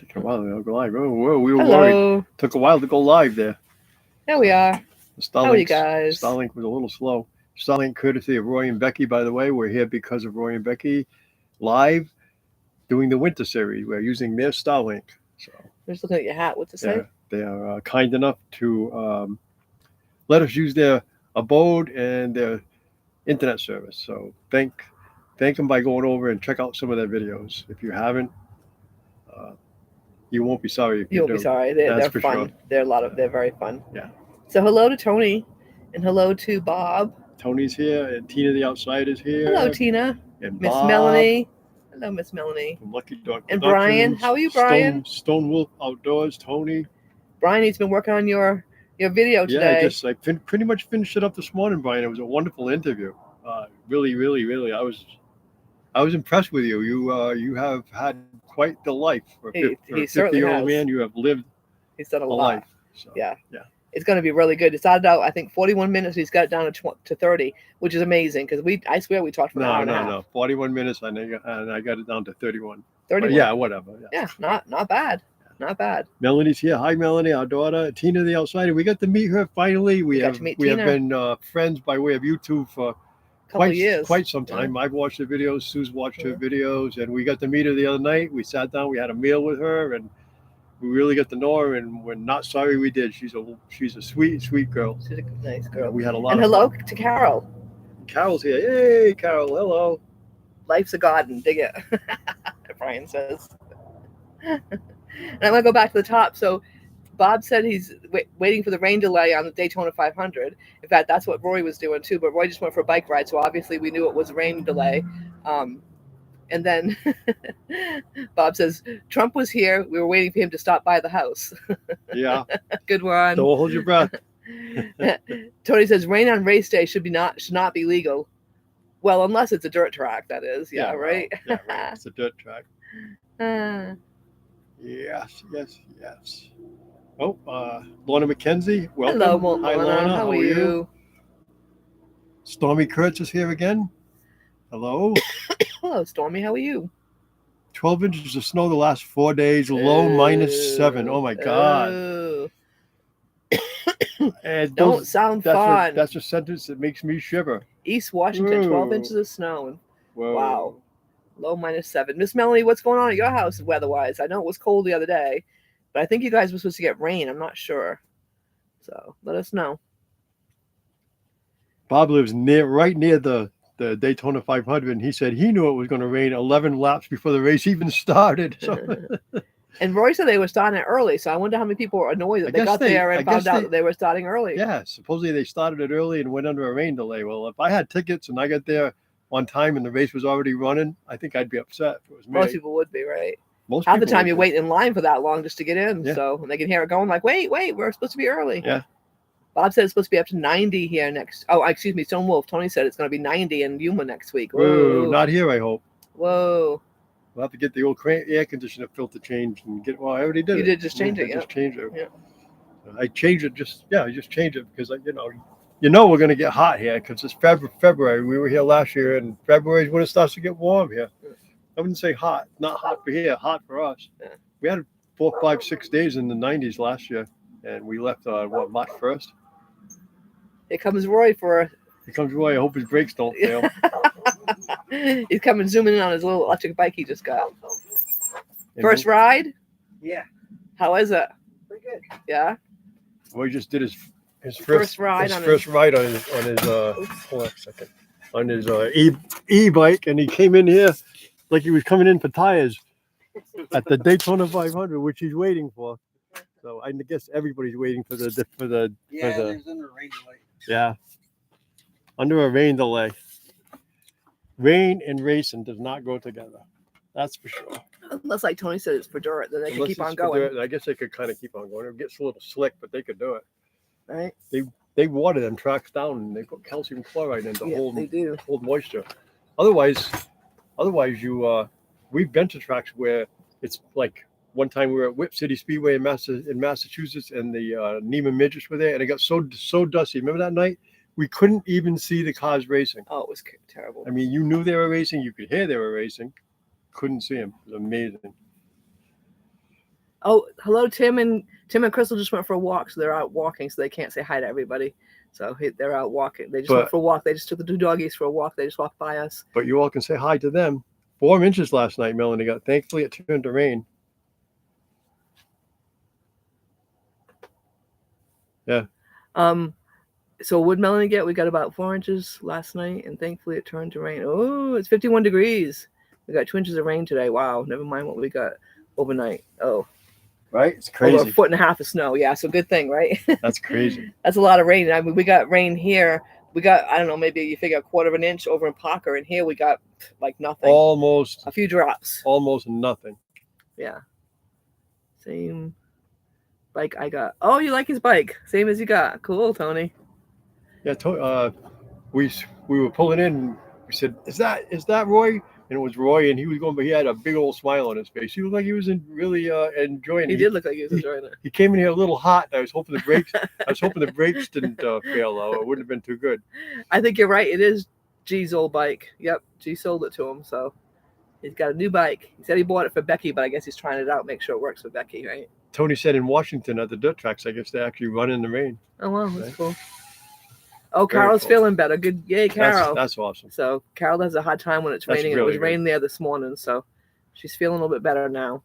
Come on, we'll go live. Oh, whoa, we were worried. Hello. Took a while to go live there. There we are. How are you guys? Starlink was a little slow. Starlink courtesy of Roy and Becky, by the way. We're here because of Roy and Becky live doing the winter series. We're using their Starlink. So I'm just looking at your hat. What's it say? they are kind enough to let us use their abode and their internet service. So thank them by going over and check out some of their videos. If you haven't, you won't be sorry if you do. You won't be sorry. They're fun. Sure. They're very fun. Yeah. So hello to Tony, and hello to Bob. Tony's here, and Tina the Outside is here. Hello, Tina. And Miss Bob, Melanie. Hello, Miss Melanie. From Lucky Dog and Brian. How are you, Brian? Stone Wolf Outdoors. Tony. Brian, he's been working on your video today. Yeah, I pretty much finished it up this morning, Brian. It was a wonderful interview. Really, I was impressed with you. You have had quite the life for a 50-year-old man. You have lived. He's done a lot. Life. So, yeah. It's going to be really good. It started out, I think, 41 minutes. He's got it down to 30, which is amazing because I swear we talked for an hour and a half. No, 41 minutes, and I got it down to 31. 31. But yeah, whatever. Yeah, not bad. Not bad. Melody's here. Hi, Melanie, our daughter. Tina the Outsider. We got to meet her finally. We have been friends by way of YouTube for quite some time. Yeah. I've watched the videos. Sue's watched her videos, and we got to meet her the other night. We sat down. We had a meal with her, and we really got to know her, and we're not sorry we did. She's a sweet girl. She's a nice girl. We had a lot. And hello to Carol. Carol's here. Hey, Carol. Hello. Life's a garden. Dig it. Brian says. And I'm going to go back to the top. So Bob said he's waiting for the rain delay on the Daytona 500. In fact, that's what Roy was doing too. But Roy just went for a bike ride. So obviously we knew it was a rain delay. And then Bob says, Trump was here. We were waiting for him to stop by the house. Yeah. Good one. Don't hold your breath. Tony says, rain on race day should not be legal. Well, unless it's a dirt track, that is. Yeah, right? Well, yeah, right. It's a dirt track. Yes. Oh, Lorna McKenzie, welcome. Hello, Lorna. Hi, Lorna. How are you? Stormy Kurtz is here again. Hello. Hello, Stormy. How are you? 12 inches of snow the last 4 days, low -7. Oh, my God. Don't sound fun. That's a sentence that makes me shiver. East Washington, 12 inches of snow. Whoa. Wow. Low -7. Miss Melanie, what's going on at your house weather-wise? I know it was cold the other day, but I think you guys were supposed to get rain. I'm not sure. So let us know. Bob lives right near the Daytona 500, and he said he knew it was going to rain 11 laps before the race even started. So. And Roy said they were starting early, so I wonder how many people were annoyed that they got there and found out that they were starting early. Yeah, supposedly they started it early and went under a rain delay. Well, if I had tickets and I got there on time and the race was already running, I think I'd be upset if it was me. Most people would be, right? Half the time you wait in line for that long just to get in. Yeah. So and they can hear it going like, wait, we're supposed to be early. Yeah. Bob said it's supposed to be up to 90 here next. Oh, excuse me, Stone Wolf. Tony said it's going to be 90 in Yuma next week. Whoa, not here, I hope. Whoa. We'll have to get the old air conditioner filter changed and get. Well, I already did. You did just change it. Yeah. Just changed it. Yeah. I changed it. I just changed it because we're going to get hot here because it's February. We were here last year, and February is when it starts to get warm here. Yeah. I wouldn't say hot. Not hot for here. Hot for us. Yeah. We had 4, 5, 6 days in the 90s last year, and we left March 1st. Here comes Roy Here comes Roy. I hope his brakes don't fail. He's coming zooming in on his little electric bike he just got. First ride? Yeah. How is it? Pretty good. Yeah. Roy just did his first ride on his hold on a second. On his e-bike, and he came in here like he was coming in for tires at the Daytona 500, which he's waiting for. So I guess everybody's waiting for the there's under a rain delay. Yeah. Under a rain delay. Rain and racing does not go together. That's for sure. Unless, like Tony said, it's for dirt, then they can keep on going. I guess they could kind of keep on going. It gets a little slick, but they could do it. Right. They water them tracks down and they put calcium chloride in to hold moisture. Otherwise we've been to tracks where it's like one time we were at Whip City Speedway in Massachusetts, and the Neiman Midgets were there, and it got so dusty. Remember that night? We couldn't even see the cars racing. Oh, it was terrible. I mean, you knew they were racing. You could hear they were racing. Couldn't see them. It was amazing. Oh, hello, Tim and Crystal just went for a walk, so they're out walking, so they can't say hi to everybody. So they're out walking. They just went for a walk. They just took the 2 doggies for a walk. They just walked by us. But you all can say hi to them. 4 inches last night, Melanie got. Thankfully, it turned to rain. Yeah. So what did Melanie get? We got about 4 inches last night, and thankfully it turned to rain. Oh, it's 51 degrees. We got 2 inches of rain today. Wow. Never mind what we got overnight. Oh. Right? It's crazy. Over 1.5 feet of snow. Yeah, so good thing, right? That's crazy. That's a lot of rain. I mean, we got rain here. We got, I don't know, maybe you figure 1/4 inch over in Parker, and here we got like nothing. Almost. A few drops. Almost nothing. Yeah. Same bike I got. Oh, you like his bike? Same as you got. Cool, Tony. Yeah, we were pulling in. And we said, "Is that Roy?" And it was Roy, and he was going, but he had a big old smile on his face. He looked like he was really enjoying it. He did look like he was enjoying it. He came in here a little hot. I was hoping the brakes didn't fail, though. It wouldn't have been too good. I think you're right. It is G's old bike. Yep, G sold it to him, so he's got a new bike. He said he bought it for Becky, but I guess he's trying it out, make sure it works for Becky, right? Tony said in Washington at the dirt tracks, I guess they actually run in the rain. Oh, wow, that's cool. Oh, Carol's feeling better. Good. Yay, Carol. That's awesome. So Carol has a hard time when it's raining. Really, it was raining there this morning, so she's feeling a little bit better now.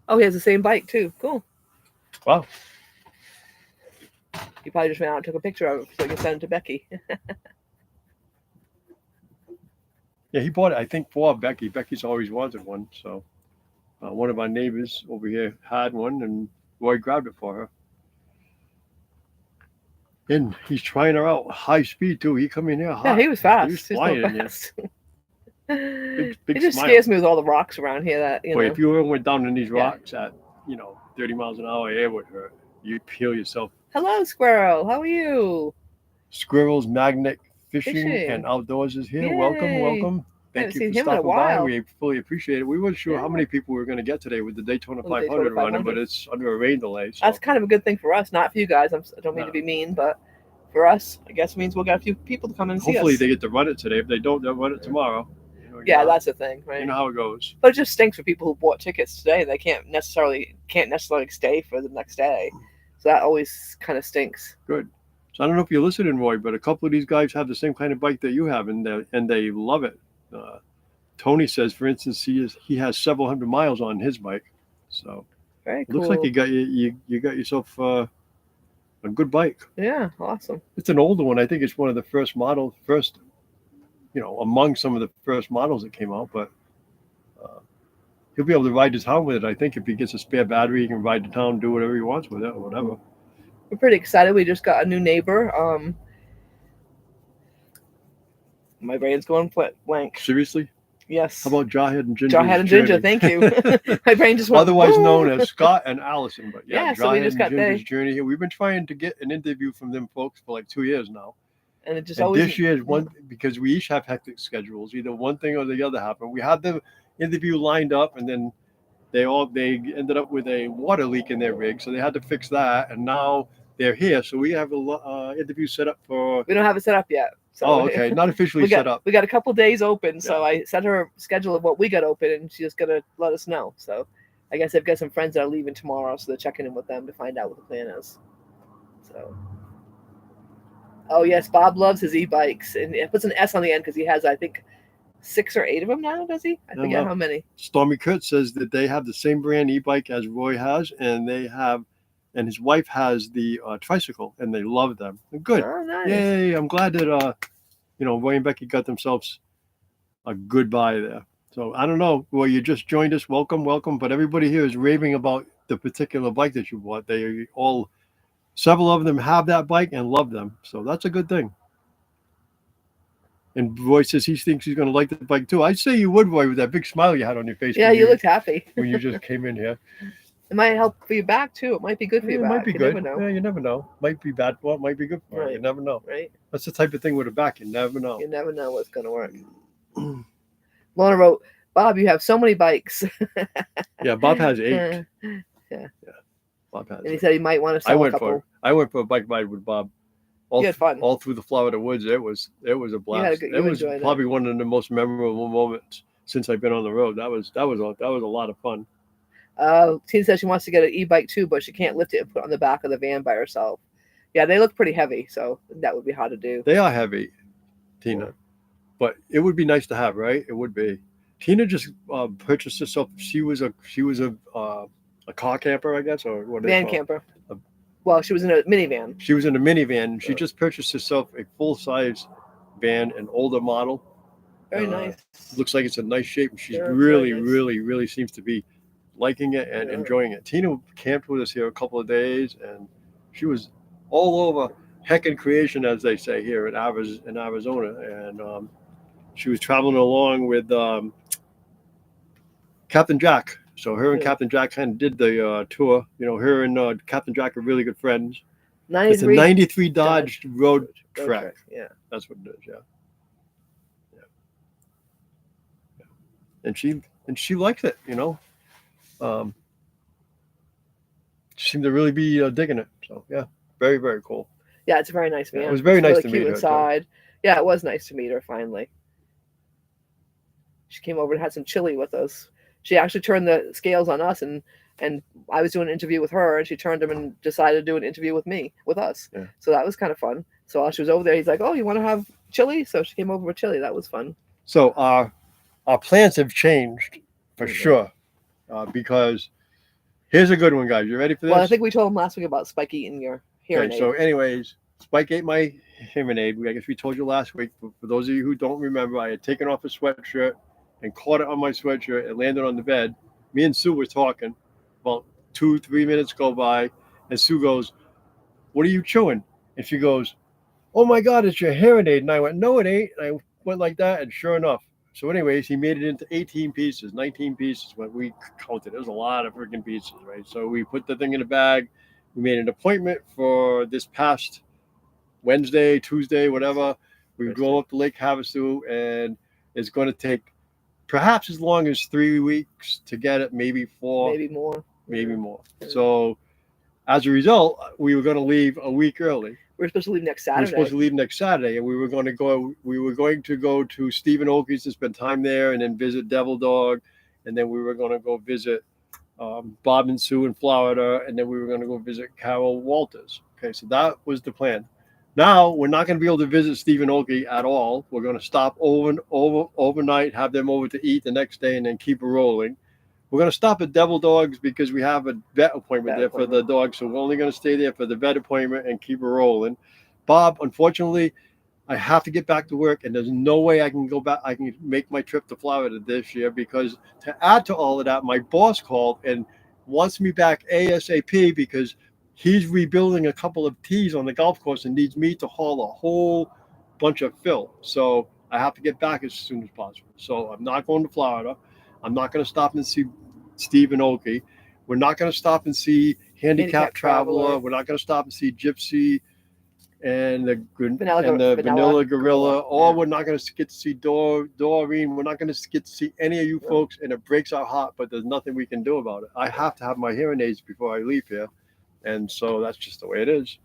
Oh, he has the same bike too. Cool. Wow. He probably just ran out and took a picture of it so he can send it to Becky. Yeah, he bought it, I think, for Becky. Becky's always wanted one, so one of our neighbors over here had one, and Roy grabbed it for her. And he's trying her out high speed too. He come in here hot. Yeah, he was fast. He was flying in here. Big he just smile. scares me with all the rocks around here. That you know. If you went down in these rocks at 30 miles an hour, it would hurt. You'd peel yourself. Hello, Squirrel. How are you? Squirrel's Magnet Fishing and Outdoors is here. Yay. Welcome. Thank you for stopping by. We fully appreciate it. We weren't sure how many people we were going to get today with the Daytona 500 running, but it's under a rain delay. So. That's kind of a good thing for us, not for you guys. I don't mean to be mean, but for us, I guess it means we'll get a few people to come and see us. Hopefully they get to run it today. If they don't, they'll run it tomorrow. That's the thing, right? You know how it goes. But it just stinks for people who bought tickets today. They can't necessarily stay for the next day. So that always kind of stinks. Good. So I don't know if you're listening, Roy, but a couple of these guys have the same kind of bike that you have, and they love it. Tony says, for instance, he has several hundred miles on his bike, so very cool. Looks like you got yourself a good bike. Yeah, awesome. It's an older one. I think it's one of the first among some of the first models that came out. But he'll be able to ride to town with it. I think if he gets a spare battery, he can ride to town, do whatever he wants with it, or whatever. We're pretty excited. We just got a new neighbor. My brain's going blank. Seriously? Yes. How about Jawhead and Ginger? Jawhead and Ginger, thank you. My brain just went. Otherwise known as Scott and Allison, but yeah, so we just got Ginger's journey here. We've been trying to get an interview from them folks for like 2 years now. And it just always. This year is one because we each have hectic schedules. Either one thing or the other happened. We had the interview lined up, and then they ended up with a water leak in their rig, so they had to fix that. And now they're here, so we have a interview set up for. We don't have it set up yet. So okay, not officially set up. We got a couple days open, so I sent her a schedule of what we got open, and she's gonna let us know. So I guess I've got some friends that are leaving tomorrow, so they're checking in with them to find out what the plan is. So, oh yes, Bob loves his e-bikes, and it puts an S on the end because he has, I think, 6 or 8 of them now. Does he? I forget how many. Stormy Kurt says that they have the same brand e-bike as Roy has, and and his wife has the tricycle, and they love them. Good. Oh, nice. Yay! I'm glad that Roy and Becky got themselves a good buy there. So I don't know. Well, you just joined us. Welcome. But everybody here is raving about the particular bike that you bought. Several of them have that bike and love them. So that's a good thing. And Roy says he thinks he's going to like the bike too. I'd say you would, Roy, with that big smile you had on your face. Yeah, you looked happy when you just came in here. It might help for your back too. It might be good for your back. It might be good. You never know. Yeah, you never know. Might be bad for it. Might be good for it. You never know. Right. That's the type of thing with a back. You never know. You never know what's going to work. Lorna wrote, Bob, you have so many bikes. Yeah, Bob has 8. Yeah. Bob has. And he said he might want to sell a couple. I went for a bike ride with Bob. You had fun. All through the Florida woods. It was a blast. It was probably one of the most memorable moments since I've been on the road. That was a lot of fun. Tina says she wants to get an e-bike too, but she can't lift it and put it on the back of the van by herself. Yeah, they look pretty heavy, so that would be hard to do. They are heavy, Tina, but it would be nice to have, right? It would be. Tina just purchased herself. She was a car camper, I guess, or what? Van camper. Well, she was in a minivan. She was in a minivan. She just purchased herself a full-size van, an older model. Very nice. Looks like it's a nice shape. And she's They're really, very nice. really seems to be liking it and enjoying it. Tina camped with us here a couple of days, and she was all over heckin' creation, as they say here in Arizona. And she was traveling along with Captain Jack. So her and Captain Jack kind of did the tour. You know, her and Captain Jack are really good friends. It's a 93 Dodge road track. Yeah. That's what it is, yeah. And she likes it, you know. She seemed to really be digging it. So yeah, very, very cool. Yeah, it's a very nice van. It was very nice to meet cute her. Inside. Yeah, it was nice to meet her finally. She came over and had some chili with us. She actually turned the scales on us, and I was doing an interview with her, and she turned them and decided to do an interview with us. Yeah. So that was kind of fun. So while she was over there, he's like, "Oh, you want to have chili?" So she came over with chili. That was fun. So our plans have changed for sure, because here's a good one, guys. You ready for this? Well, I think we told him last week about Spike eating your hearing aid. So anyways, Spike ate my hearing aid. I guess we told you last week. But for those of you who don't remember, I had taken off a sweatshirt and caught it on my sweatshirt. It landed on the bed. Me and Sue were talking. About 2-3 minutes go by, and Sue goes, "What are you chewing?" And she goes, "Oh my God, it's your hearing aid." And I went, "No, it ain't." And I went like that, and sure enough. So anyways, he made it into 18 pieces, 19 pieces when we counted. It was a lot of freaking pieces, right? So we put the thing in a bag. We made an appointment for this past Wednesday, Tuesday, whatever. We go up to Lake Havasu, and it's going to take perhaps as long as 3 weeks to get it, maybe 4. Maybe more. Maybe more. So as a result, we were going to leave a week early. We're supposed to leave next Saturday. We're supposed to leave next Saturday, and we were going to go to Stephen Oakey's to spend time there, and then visit Devil Dog, and then we were going to go visit Bob and Sue in Florida, and then we were going to go visit Carol Walters. Okay, so that was the plan. Now we're not going to be able to visit Stephen Oakey at all. We're going to stop overnight, have them over to eat the next day, and then keep it rolling. We're going to stop at Devil Dogs because we have a vet appointment for the dogs. So we're only going to stay there for the vet appointment and keep it rolling. Bob, unfortunately, I have to get back to work, and there's no way I can go back. I can make my trip to Florida this year because to add to all of that, my boss called and wants me back ASAP because he's rebuilding a couple of tees on the golf course and needs me to haul a whole bunch of fill. So I have to get back as soon as possible. So I'm not going to Florida. I'm not going to stop and see Stephen Oakey. We're not going to stop and see Handicap Traveler. We're not going to stop and see Gypsy and the Vanilla Gorilla. Or we're not going to get to see Doreen. We're not going to get to see any of you folks, and it breaks our heart, but there's nothing we can do about it. I have to have my hearing aids before I leave here, and so that's just the way it is.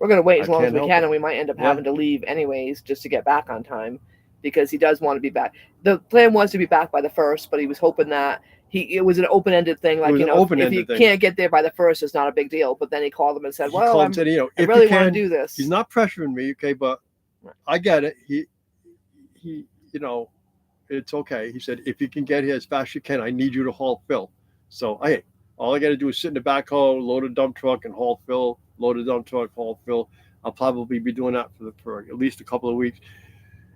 We're going to wait as long as we can, and we might end up having to leave anyways just to get back on time because he does want to be back. The plan was to be back by the 1st, but he was hoping that it was an open-ended thing. Like, if you can't get there by the 1st, it's not a big deal. But then he called him and said, "Well, I really want to do this." He's not pressuring me, okay, but I get it. He, it's okay. He said, "If you can get here as fast as you can, I need you to haul fill." So, all I got to do is sit in the backhoe, load a dump truck, and haul fill. Load a dump truck, haul fill. I'll probably be doing that for at least a couple of weeks.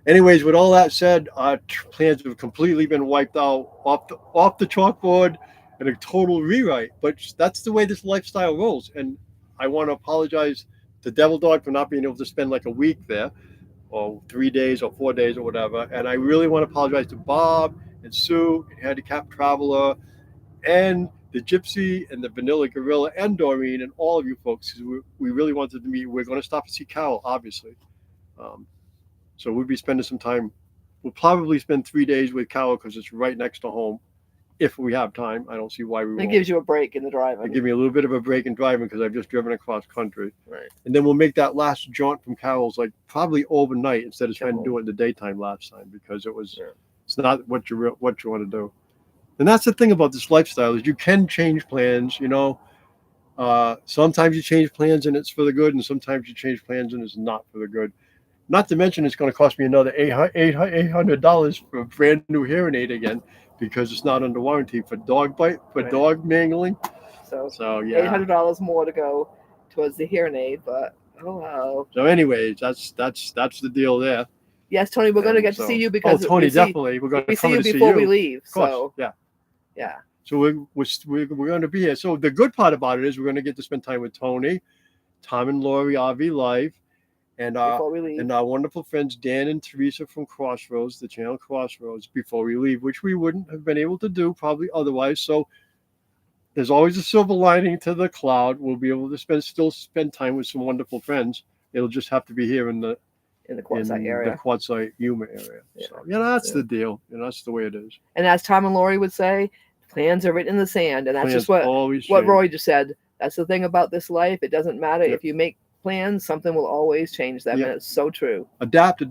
Anyways, with all that said, our plans have completely been wiped out off the chalkboard and a total rewrite. But that's the way this lifestyle rolls. And I want to apologize to Devil Dog for not being able to spend like a week there or 3 days or 4 days or whatever. And I really want to apologize to Bob and Sue and Handicap Traveler and the Gypsy and the Vanilla Gorilla and Doreen and all of you folks, because we really wanted to meet. We're going to stop and see Carol, obviously. So we'll be spending some time. We'll probably spend 3 days with Carol because it's right next to home. If we have time, I don't see why we won't. It gives you a break in the driving. It gives me a little bit of a break in driving because I've just driven across country. Right. And then we'll make that last jaunt from Carol's like probably overnight instead of trying to do it in the daytime last time because it was It's not what you want to do. And that's the thing about this lifestyle is you can change plans. Sometimes you change plans and it's for the good, and sometimes you change plans and it's not for the good. Not to mention it's going to cost me another $800 for a brand new hearing aid again because it's not under warranty for dog bite, for dog mangling. So yeah, $800 more to go towards the hearing aid, but oh wow. So anyways, that's the deal there. Yes, Tony, we're going to get to see you because Tony, definitely we're going to come to see you before we leave. Of course, yeah. So we're going to be here. So the good part about it is we're going to get to spend time with Tony, Tom and Lori, RV Live, and our wonderful friends Dan and Teresa from Crossroads, the channel Crossroads, before we leave, which we wouldn't have been able to do probably otherwise. So there's always a silver lining to the cloud. We'll be able to still spend time with some wonderful friends. It'll just have to be here in the Quartzsite area, the Quartzsite Yuma area. Yeah. So that's the deal. That's the way it is. And as Tom and Lori would say, plans are written in the sand, and that's just what Roy just said. That's the thing about this life. It doesn't matter if you make plans, something will always change them, and it's so true. Adapt.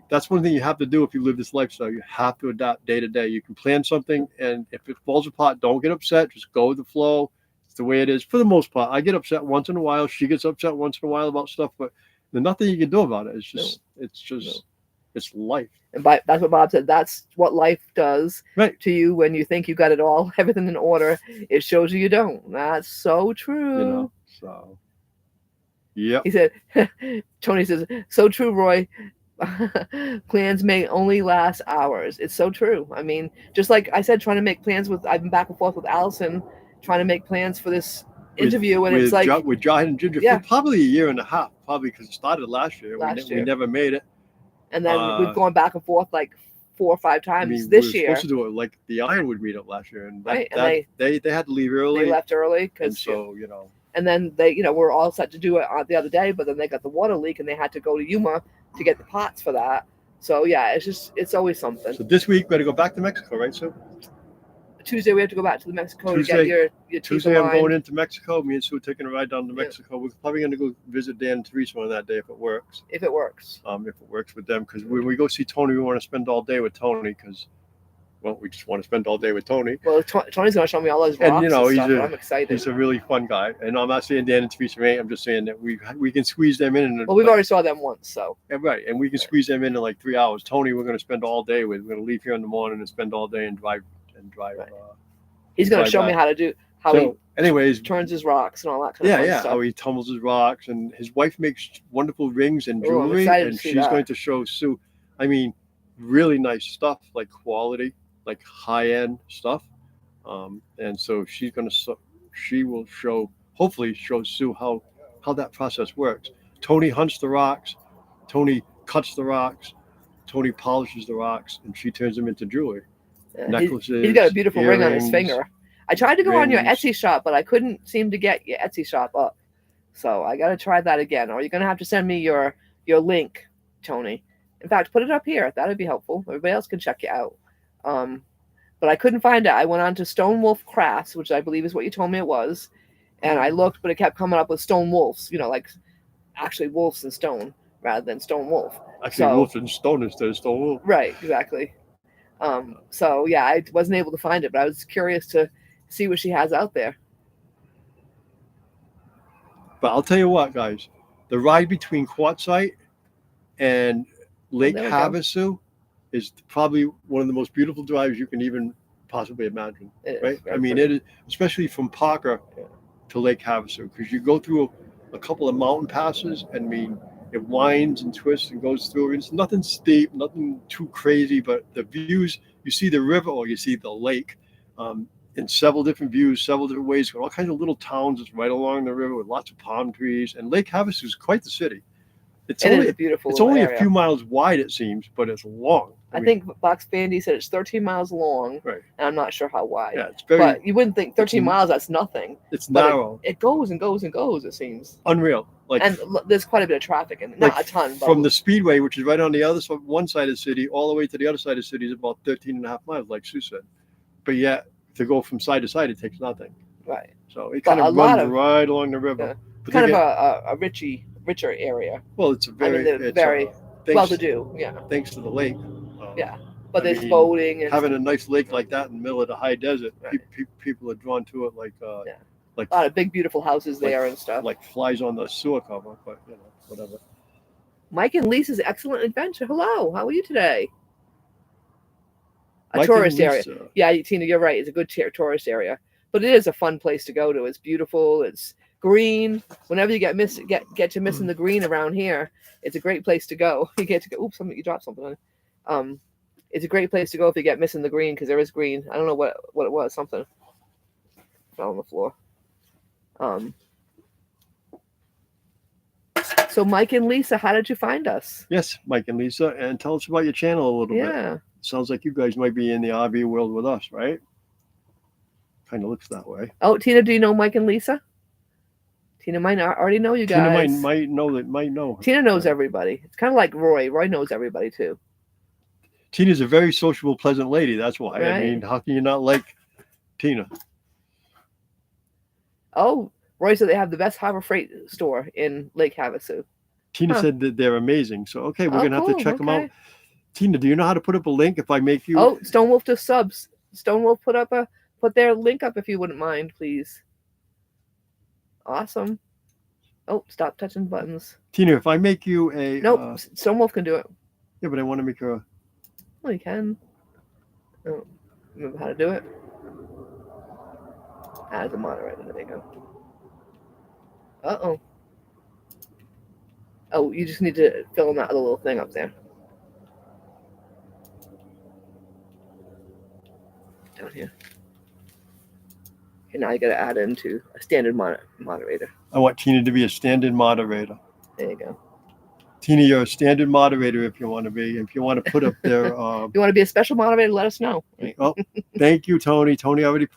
That's one thing you have to do if you live this lifestyle. You have to adapt day to day. You can plan something, and if it falls apart, don't get upset. Just go with the flow. It's the way it is for the most part. I get upset once in a while. She gets upset once in a while about stuff, but there's nothing you can do about it. It's life. And that's what Bob said. That's what life does to you when you think you got it all, everything in order. It shows you don't. That's so true. So. Yeah. He said, Tony says, so true, Roy. Plans may only last hours. It's so true. I mean, just like I said, trying to make plans I've been back and forth with Allison, trying to make plans for this interview, and it's like with John and Ginger for probably a year and a half, probably because it started last year. We never made it. And then we've gone back and forth like 4 or 5 times this year. We were supposed to do it like the Ironwood meetup last year, and they had to leave early. They left early because And then they, were all set to do it the other day, but then they got the water leak and they had to go to Yuma to get the pots for that. So yeah, it's always something. So this week we got to go back to Mexico, right, Sue? Tuesday we have to go back to Mexico to get your Tuesday I'm going into Mexico. Me and Sue are taking a ride down to Mexico. We're probably going to go visit Dan and Teresa on that day if it works. If it works with them, because when we go see Tony, we want to spend all day with Tony because. Well, we just want to spend all day with Tony. Well, Tony's going to show me all those rocks and stuff, I'm excited. He's a really fun guy. And I'm not saying Dan and Teresa ain't. I'm just saying that we can squeeze them in. Well, we've already saw them once, so. Yeah, right. And we can squeeze them in like 3 hours. Tony, we're going to spend all day with. We're going to leave here in the morning and spend all day and drive. Right. He's going to show me how he turns his rocks and all that kind of stuff. How he tumbles his rocks. And his wife makes wonderful rings and jewelry. And she's going to show Sue, really nice stuff, like quality. Like high-end stuff, and so she will hopefully show Sue how that process works. Tony hunts the rocks, Tony cuts the rocks, Tony polishes the rocks, and she turns them into jewelry, necklaces. He's got a beautiful ring on his finger. I tried to go on your Etsy shop, but I couldn't seem to get your Etsy shop up, so I got to try that again. Or you're gonna have to send me your link, Tony. In fact, put it up here. That'd be helpful. Everybody else can check you out. But I couldn't find it. I went on to Stone Wolf Crafts, which I believe is what you told me it was. And I looked, but it kept coming up with stone wolves, like actually wolves and stone rather than stone wolf. Actually, wolf and stone instead of stone wolf. Right, exactly. So yeah, I wasn't able to find it, but I was curious to see what she has out there. But I'll tell you what, guys, the ride between Quartzsite and Lake Havasu is probably one of the most beautiful drives you can even possibly imagine, right? It is, especially from Parker to Lake Havasu, because you go through a couple of mountain passes, and it winds and twists and goes through. It's nothing steep, nothing too crazy, but the views, you see the river or you see the lake in several different views, several different ways, all kinds of little towns just right along the river with lots of palm trees, and Lake Havasu is quite the city. It's only a few miles wide, it seems, but it's long. I think Box Bandy said it's 13 miles long, right? And I'm not sure how wide. Yeah, it's very. But you wouldn't think 13 miles, that's nothing. It's narrow. It goes and goes and goes, it seems. Unreal. And there's quite a bit of traffic, and not a ton. But from the Speedway, which is right on the other side, one side of the city, all the way to the other side of the city is about 13 and a half miles, like Sue said. But yet, to go from side to side, it takes nothing. Right. So it kind of runs right along the river. Kind of a richer area. Well, it's a very well-to-do. Yeah. Thanks to the lake. But there's boating and having a nice lake like that in the middle of the high desert. Right. People are drawn to it like a lot of big beautiful houses there and stuff. Like flies on the sewer cover, but whatever. Mike and Lisa's excellent adventure. Hello, how are you today? A tourist area. Yeah, Tina, you're right. It's a good tourist area, but it is a fun place to go to. It's beautiful. It's green. Whenever you get to missing the green around here, it's a great place to go. You get to go. Oops, you dropped something on it. It's a great place to go if you get missing the green, because there is green. I don't know what it was. Something fell on the floor. So Mike and Lisa, how did you find us? Yes, Mike and Lisa, and tell us about your channel a little bit. Yeah. Sounds like you guys might be in the RV world with us, right? Kind of looks that way. Oh, Tina, do you know Mike and Lisa? Tina might already know you guys. Tina might know. Tina knows everybody. It's kind of like Roy. Roy knows everybody too. Tina's a very sociable, pleasant lady. That's why. Right? I mean, how can you not like Tina? Oh, Roy said they have the best Harbor Freight store in Lake Havasu. Tina said that they're amazing. So, okay, we're going to have to check them out. Tina, do you know how to put up a link if I make you? Oh, Stonewolf to subs. Stonewolf put their link up if you wouldn't mind, please. Awesome. Oh, stop touching buttons. Tina, if I make you a... Nope, Stonewolf can do it. Yeah, but I want to make her... Well, you can. Oh, remember how to do it? Add the moderator. There you go. Uh-oh. Oh, you just need to fill in that other little thing up there. Down here. Okay, now you got to add into a standard moderator. I want Tina to be a standard moderator. There you go. Tina, you're a standard moderator if you want to be. If you want to put up there... if you want to be a special moderator, let us know. Oh, thank you, Tony. Tony already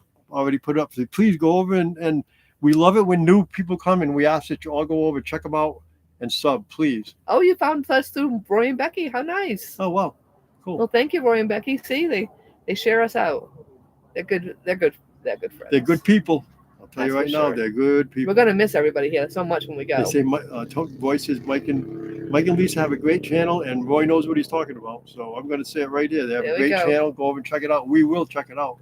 put it up. So please go over and we love it when new people come, and we ask that you all go over, check them out, and sub, please. Oh, you found us through Roy and Becky. How nice. Oh, wow. Cool. Well, thank you, Roy and Becky. See, they share us out. They're good friends. They're good people. I'll tell you right now, they're good people. We're going to miss everybody here so much when we go. They say, Roy says Mike and Lisa have a great channel, and Roy knows what he's talking about. So I'm going to say it right here. They have a great channel. Go over and check it out. We will check it out.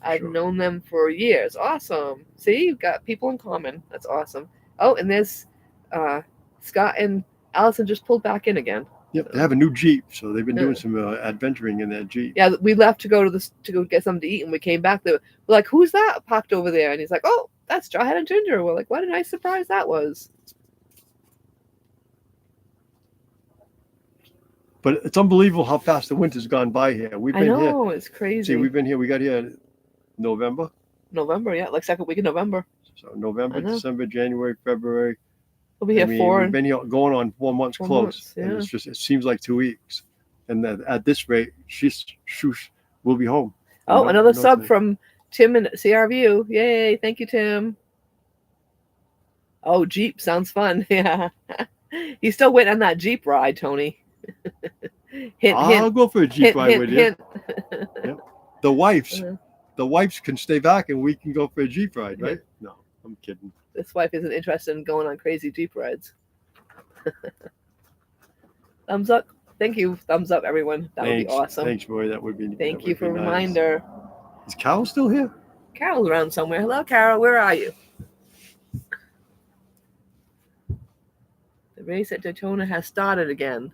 I've known them for years. Awesome. See, you've got people in common. That's awesome. Oh, and there's Scott and Allison just pulled back in again. Yep, they have a new Jeep, so they've been doing some adventuring in that Jeep. Yeah, we left to go to go get something to eat, and we came back. We're like, "Who's that parked over there?" And he's like, "Oh, that's Jawhead and Ginger." We're like, "What a nice surprise that was!" But it's unbelievable how fast the winter's gone by here. I know, it's crazy. See, we've been here. We got here November, yeah, like second week of November. So November, December, January, February. We'll be here We've been here going on 4 months close. Yeah. And it seems like 2 weeks. And at this rate, we'll be home. Oh, another sub from Tim and CRView. Yay, thank you, Tim. Oh, Jeep sounds fun. Yeah. He's still waiting on that Jeep ride, Tony. I'll go for a Jeep ride with you. Yep. The wives can stay back and we can go for a Jeep ride, right? No, I'm kidding. This wife isn't interested in going on crazy Jeep rides. Thumbs up. Thank you. Thumbs up, everyone. That would be awesome. Thanks, Roy. That would be Thank you for a reminder. Is Carol still here? Carol's around somewhere. Hello, Carol. Where are you? The race at Daytona has started again.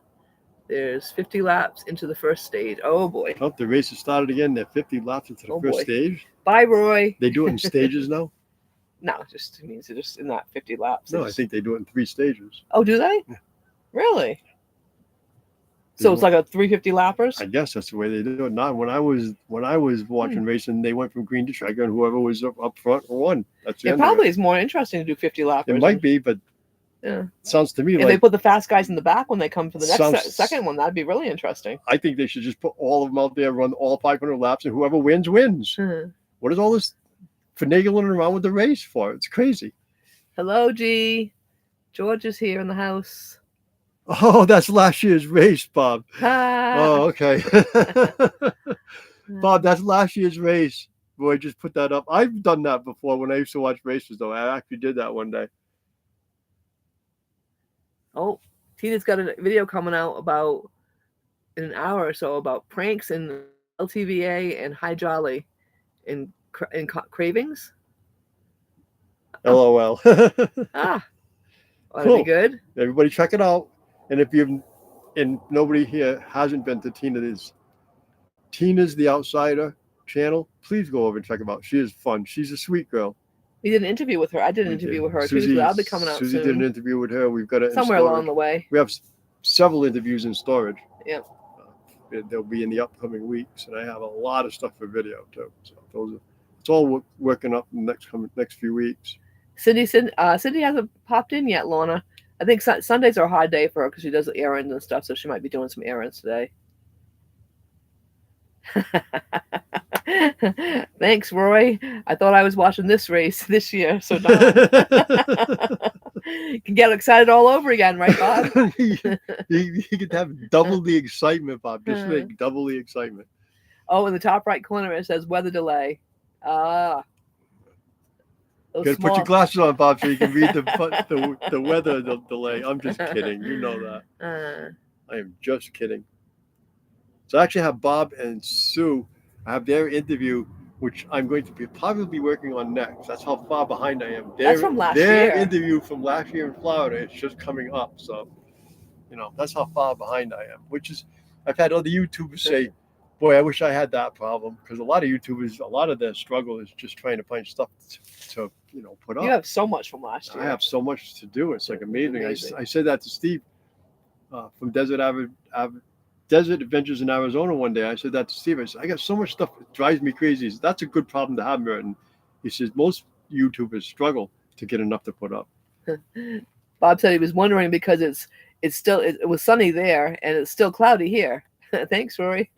There's 50 laps into the first stage. Oh, boy. Oh, the race has started again. They're 50 laps into the first stage. Bye, Roy. They do it in stages now? No, it just means they're just in that 50 laps. No, I think they do it in 3 stages. Oh, do they? Yeah. Really? So it's like a 350 lappers? I guess that's the way they do it. Not when I was watching racing, they went from green to striker, and whoever was up front won. That's it. Probably is more interesting to do 50 lappers. It might be, but it sounds to me if like they put the fast guys in the back when they come for the next second one, that'd be really interesting. I think they should just put all of them out there, run all 500 laps, and whoever wins wins. Mm-hmm. What is all this finagling around with the race for? It's crazy. Hello, G. George is here in the house. Oh, that's last year's race, Bob. Oh, okay. Bob, that's last year's race. Boy, just put that up. I've done that before when I used to watch races, though. I actually did that one day. Oh, Tina's got a video coming out about in an hour or so about pranks and LTVA and High Jolly and cravings. LOL. Ought to Cool. be good. Everybody check it out. And if you've and nobody here hasn't been to Tina's the Outsider channel, please go over and check them out. She is fun. She's a sweet girl. We did an interview with her. I did an interview with her too, so I'll be coming out Susie soon. did an interview with her. We've got it somewhere along the way. We have several interviews in storage. Yep. They'll be in the upcoming weeks, and I have a lot of stuff for video too. So it's all working up in the next few weeks. Cindy hasn't popped in yet, Lorna. I think Sundays are a hard day for her because she does errands and stuff, so she might be doing some errands today. Thanks, Roy. I thought I was watching this race this year, so now you can get excited all over again, right, Bob? you could have double the excitement, Bob. Just make double the excitement. Oh, in the top right corner it says weather delay. You gotta put your glasses on, Bob, so you can read the weather delay. I'm just kidding. You know that. I am just kidding. So I actually have Bob and Sue. I have their interview, which I'm going to probably be working on next. That's how far behind I am. That's from last year. Their interview from last year in Florida, it's just coming up. So, that's how far behind I am. I've had other YouTubers say, boy, I wish I had that problem. Because a lot of YouTubers, a lot of their struggle is just trying to find stuff to put up. You have so much from last year. I have so much to do. It's like amazing. I said that to Steve from Desert Adventures in Arizona one day. I said that to Steve. I said, I got so much stuff that drives me crazy. He said, that's a good problem to have, Merton. He says, most YouTubers struggle to get enough to put up. Bob said he was wondering because it was sunny there and it's still cloudy here. Thanks, Rory.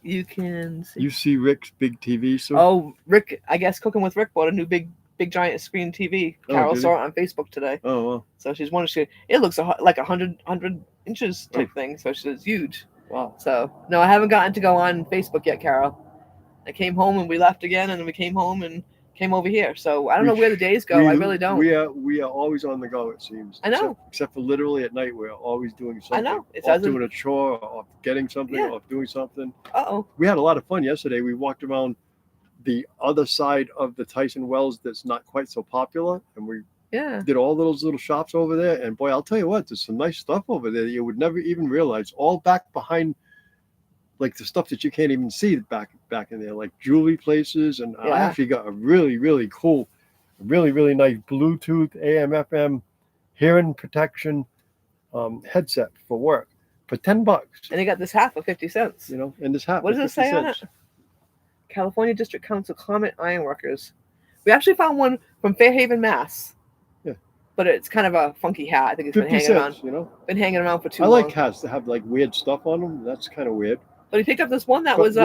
You can see. You see Rick's big TV, so? Oh, Rick, I guess Cooking with Rick bought a new big giant screen TV. Carol saw it on Facebook today. Oh, wow. So she's wondering, it looks like 100 inches type thing. So she says huge. Wow. So, no, I haven't gotten to go on Facebook yet, Carol. I came home and we left again, and then we came home and came over here. So I don't know where the days go. I really don't. We are always on the go, it seems. I know. Except for literally at night, we're always doing something. I know. Doing a chore, or getting something, or doing something. Uh-oh. We had a lot of fun yesterday. We walked around the other side of the Tyson Wells that's not quite so popular, and we did all those little shops over there. And boy, I'll tell you what, there's some nice stuff over there that you would never even realize. All back behind, like the stuff that you can't even see back in there, like jewelry places. And I actually got a really, really cool, really, really nice Bluetooth AM/FM hearing protection headset for work for $10. And they got this hat for 50 cents. And this hat. What does it say on it? California District Council Comment Ironworkers. We actually found one from Fairhaven, Mass. Yeah. But it's kind of a funky hat. I think it's been hanging around. Been hanging around for too long. I like hats that have like weird stuff on them. That's kind of weird. But he picked up this one that was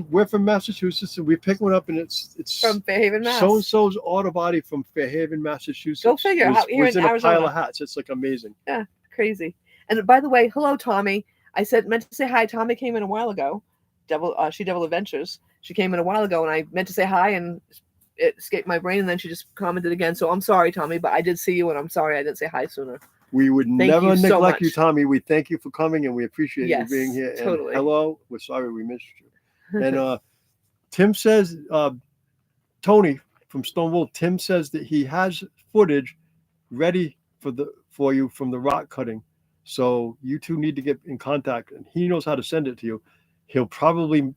we're from Massachusetts, and we picked one up, and it's from Fairhaven, Mass. So and so's auto body from Fairhaven, Massachusetts. Go figure. Here in Arizona. A pile of hats. It's like amazing. Yeah, crazy. And by the way, hello, Tommy. I meant to say hi. Tommy came in a while ago. Devil Adventures. She came in a while ago, and I meant to say hi, and it escaped my brain, and then she just commented again. So I'm sorry, Tommy, but I did see you, and I'm sorry I didn't say hi sooner. We would never neglect you, Tommy. We thank you for coming, and we appreciate you being here. And totally. Hello. We're sorry we missed you. And Tim says, Tony from Stonewall, Tim says that he has footage ready for you from the rock cutting. So you two need to get in contact, and he knows how to send it to you. He'll probably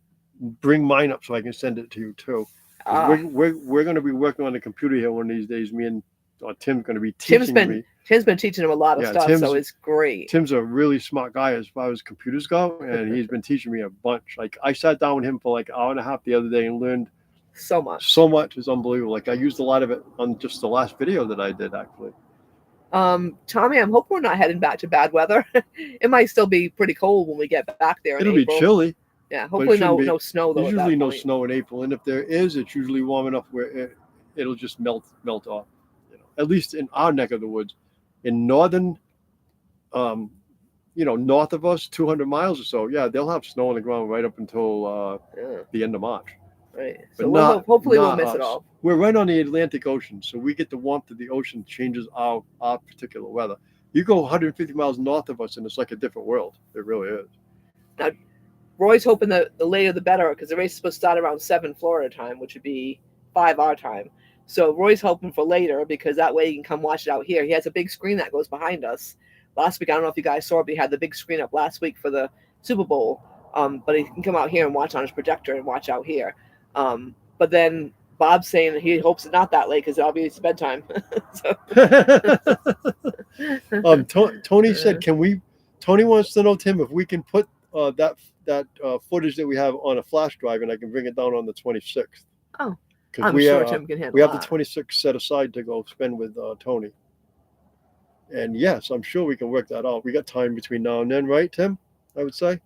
bring mine up so I can send it to you too. We're going to be working on the computer here one of these days. Me and Tim's going to be teaching me. Tim's been teaching him a lot of stuff, so it's great. Tim's a really smart guy as far as computers go, and he's been teaching me a bunch. Like I sat down with him for like an hour and a half the other day and learned so much. So much is unbelievable. Like I used a lot of it on just the last video that I did actually. Tommy, I'm hoping we're not heading back to bad weather. It might still be pretty cold when we get back there. It'll be chilly. Yeah, hopefully no snow though. Usually no snow in April, and if there is, it's usually warm enough where it'll just melt off. At least in our neck of the woods, in northern, north of us, 200 miles or so. Yeah, they'll have snow on the ground right up until the end of March. Right. So hopefully we'll miss it all. We're right on the Atlantic Ocean, so we get the warmth of the ocean changes our particular weather. You go 150 miles north of us, and it's like a different world. It really is. Now, Roy's hoping that the later the better, because the race is supposed to start around 7 Florida time, which would be 5 our time. So Roy's hoping for later, because that way he can come watch it out here. He has a big screen that goes behind us. Last week, I don't know if you guys saw it, but he had the big screen up last week for the Super Bowl. But he can come out here and watch on his projector and watch out here. But then Bob's saying that he hopes it's not that late because it'll be his bedtime. Tony said, Tony wants to know, Tim, if we can put that footage that we have on a flash drive, and I can bring it down on the 26th. Oh, I'm sure Tim can handle we have that. the 26th set aside to go spend with Tony. And yes, I'm sure we can work that out. We got time between now and then, right, Tim? I would say.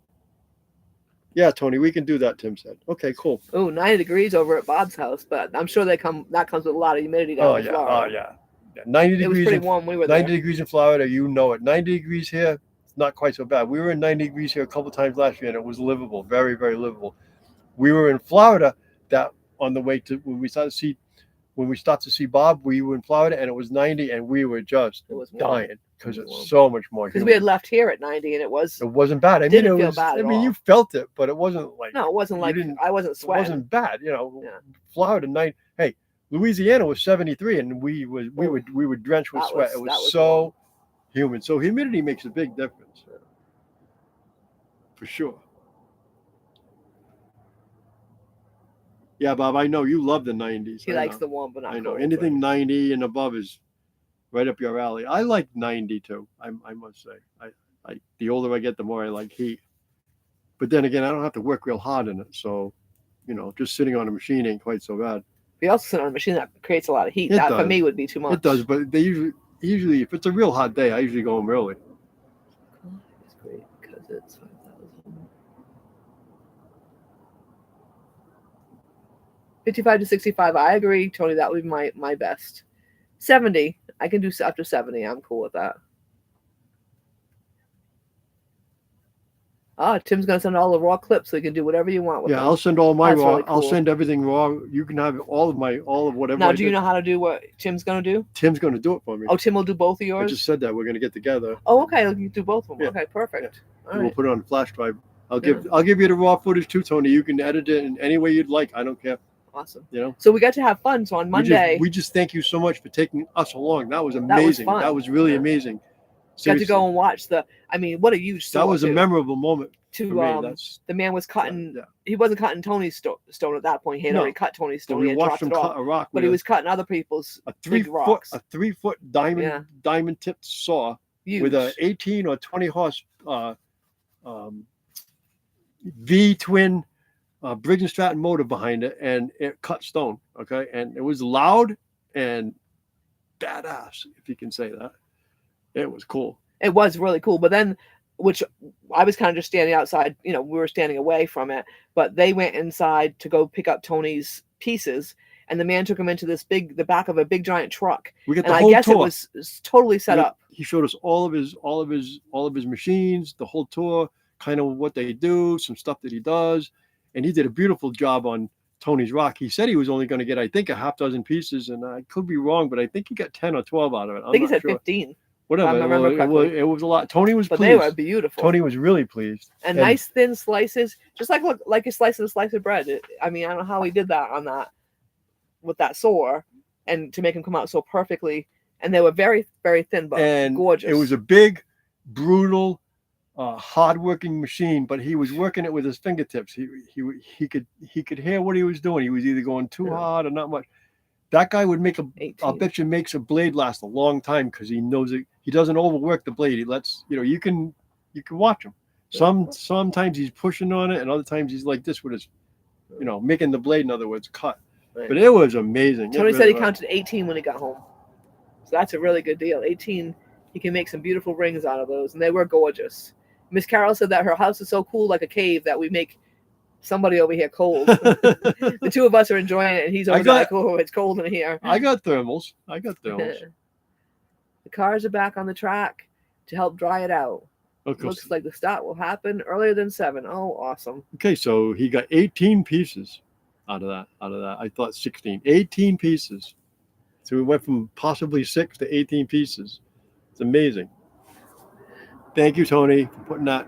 Yeah, Tony, we can do that, Tim said. Okay, cool. Oh, 90 degrees over at Bob's house, but I'm sure that comes with a lot of humidity down in Florida. Oh, yeah. 90 degrees. It was pretty warm. We were 90 there. degrees in Florida, you know it. 90 degrees here, it's not quite so bad. We were in 90 degrees here a couple times last year, and it was livable, very, very livable. We were in Florida that on the way to when we started to see Bob, we were in Florida, and it was 90, and we were just dying because it's so much more. Because we had left here at 90, and it wasn't bad. Didn't feel bad at all. You felt it, but it wasn't like no, it wasn't like I wasn't sweating. It wasn't bad, Florida 90. Hey, Louisiana was 73, and we were drenched with sweat. It was so humid. So humidity makes a big difference, for sure. Yeah, Bob, I know you love the 90s. He likes the warm, but not I know. cold, Anything 90 and above is right up your alley. I like 90 too, I must say. I the older I get, the more I like heat. But then again, I don't have to work real hard in it. So, just sitting on a machine ain't quite so bad. We also sit on a machine that creates a lot of heat. That for me would be too much. It does, but they usually, if it's a real hot day, I usually go home early. It's great because it's 5,000. 55 to 65, I agree, Tony. That would be my best. 70, I can do up to 70. I'm cool with that. Tim's gonna send all the raw clips, so you can do whatever you want with them. I'll send all my That's raw. really cool. I'll send everything raw. You can have all of whatever. Now, do you know how to do what Tim's gonna do? Tim's gonna do it for me. Oh, Tim will do both of yours. I just said that we're gonna get together. Oh, okay. You do both of them. Yeah. Okay, perfect. Yeah. We'll put it on the flash drive. I'll give you the raw footage too, Tony. You can edit it in any way you'd like. I don't care. Awesome. So we got to have fun. So on Monday, we just thank you so much for taking us along. That was amazing. That was really amazing. Seriously. Got to go and watch what a huge store. That was a memorable moment. The man was cutting. Yeah. He wasn't cutting Tony's stone at that point. He had already cut Tony's stone. So we watched him cut a rock, but he was cutting other people's big rocks. A 3-foot diamond tipped saw with a 18 or 20 horse V twin Briggs and Stratton motor behind it, and it cut stone. Okay, and it was loud and badass, if you can say that. It was cool. It was really cool. But then, which I was kind of just standing outside, we were standing away from it, but they went inside to go pick up Tony's pieces, and the man took him into the back of a big giant truck. We got the whole tour. It was totally set up. He showed us all of his machines, the whole tour, kind of what they do, some stuff that he does, and he did a beautiful job on Tony's rock. He said he was only going to get, I think, a half dozen pieces, and I could be wrong, but I think he got 10 or 12 out of it. I think he said 15. Whatever. It was a lot. Tony was pleased. But they were beautiful. Tony was really pleased. And nice thin slices, just like you slicing a slice of bread. I don't know how he did that with that saw, and to make them come out so perfectly. And they were very, very thin, but gorgeous. It was a big, brutal, hard-working machine, but he was working it with his fingertips. He could hear what he was doing. He was either going too hard or not much. That guy would I'll bet you makes a blade last a long time because he knows it. He doesn't overwork the blade. He lets, you can watch him. Sometimes he's pushing on it, and other times he's like this with his, making the blade, in other words, cut. Right. But it was amazing. Tony said he counted 18 when he got home. So that's a really good deal. 18, he can make some beautiful rings out of those, and they were gorgeous. Miss Carol said that her house is so cool, like a cave, that we make somebody over here cold. The two of us are enjoying it, and he's over there like, oh, it's cold in here. I got thermals. The cars are back on the track to help dry it out. Okay. Looks like the start will happen earlier than 7. Oh, awesome. Okay, so he got 18 pieces out of that. I thought 16. 18 pieces. So we went from possibly 6 to 18 pieces. It's amazing. Thank you, Tony, for putting that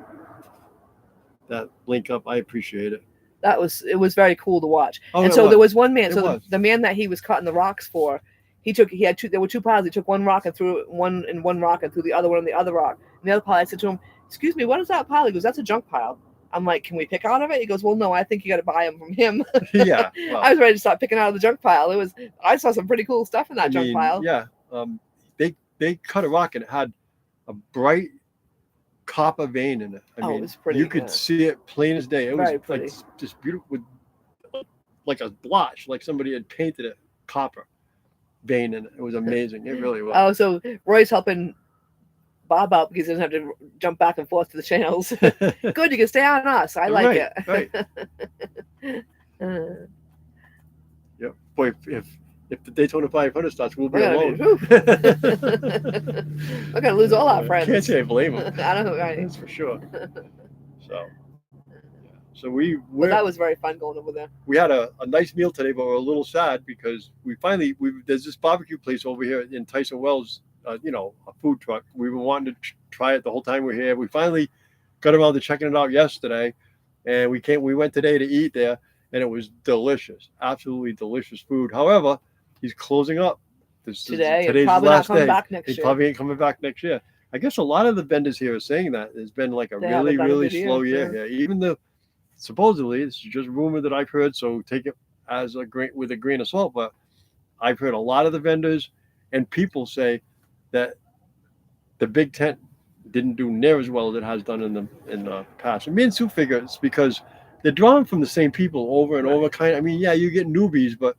link up. I appreciate it. It was very cool to watch. Oh, and so there was one man. It So was. the man that he was cutting the rocks for, there were two piles. He took one rock and threw one in one rock and threw the other one in the other rock. And the other pile, I said to him, "Excuse me, what is that pile?" He goes, "That's a junk pile." I'm like, "Can we pick out of it?" He goes, "Well, no, I think you got to buy them from him." Yeah. Well, I was ready to start picking out of the junk pile. I saw some pretty cool stuff in that junk pile. Yeah. They cut a rock and it had a bright copper vein in it. I mean, it was pretty. You could see it plain as day. It was like just beautiful, with like a blotch, like somebody had painted it copper vein in it. It was amazing. It really was. Oh, so Roy's helping Bob out because he doesn't have to jump back and forth to the channels. Good, you can stay on us. I like it. Right. Yeah. Boy, if the Daytona 500 starts, we'll be alone. We're gonna lose all our friends. Can't say I blame them. I don't know, right? That's for sure. So well, that was very fun going over there. We had a nice meal today, but we're a little sad because there's this barbecue place over here in Tyson Wells, a food truck. We've been wanting to try it the whole time we're here. We finally got around to checking it out yesterday, and we went today to eat there, and it was delicious, absolutely delicious food. However, he's closing up. Today's probably the last not coming day. Back next he year. Probably ain't coming back next year. I guess a lot of the vendors here are saying that it's been like a really slow year here. Even supposedly, it's just rumor that I've heard, so take it as with a grain of salt. But I've heard a lot of the vendors and people say that the big tent didn't do near as well as it has done in the past. And me and Sue figure it's because they're drawing from the same people over and over. I mean, yeah, you get newbies, but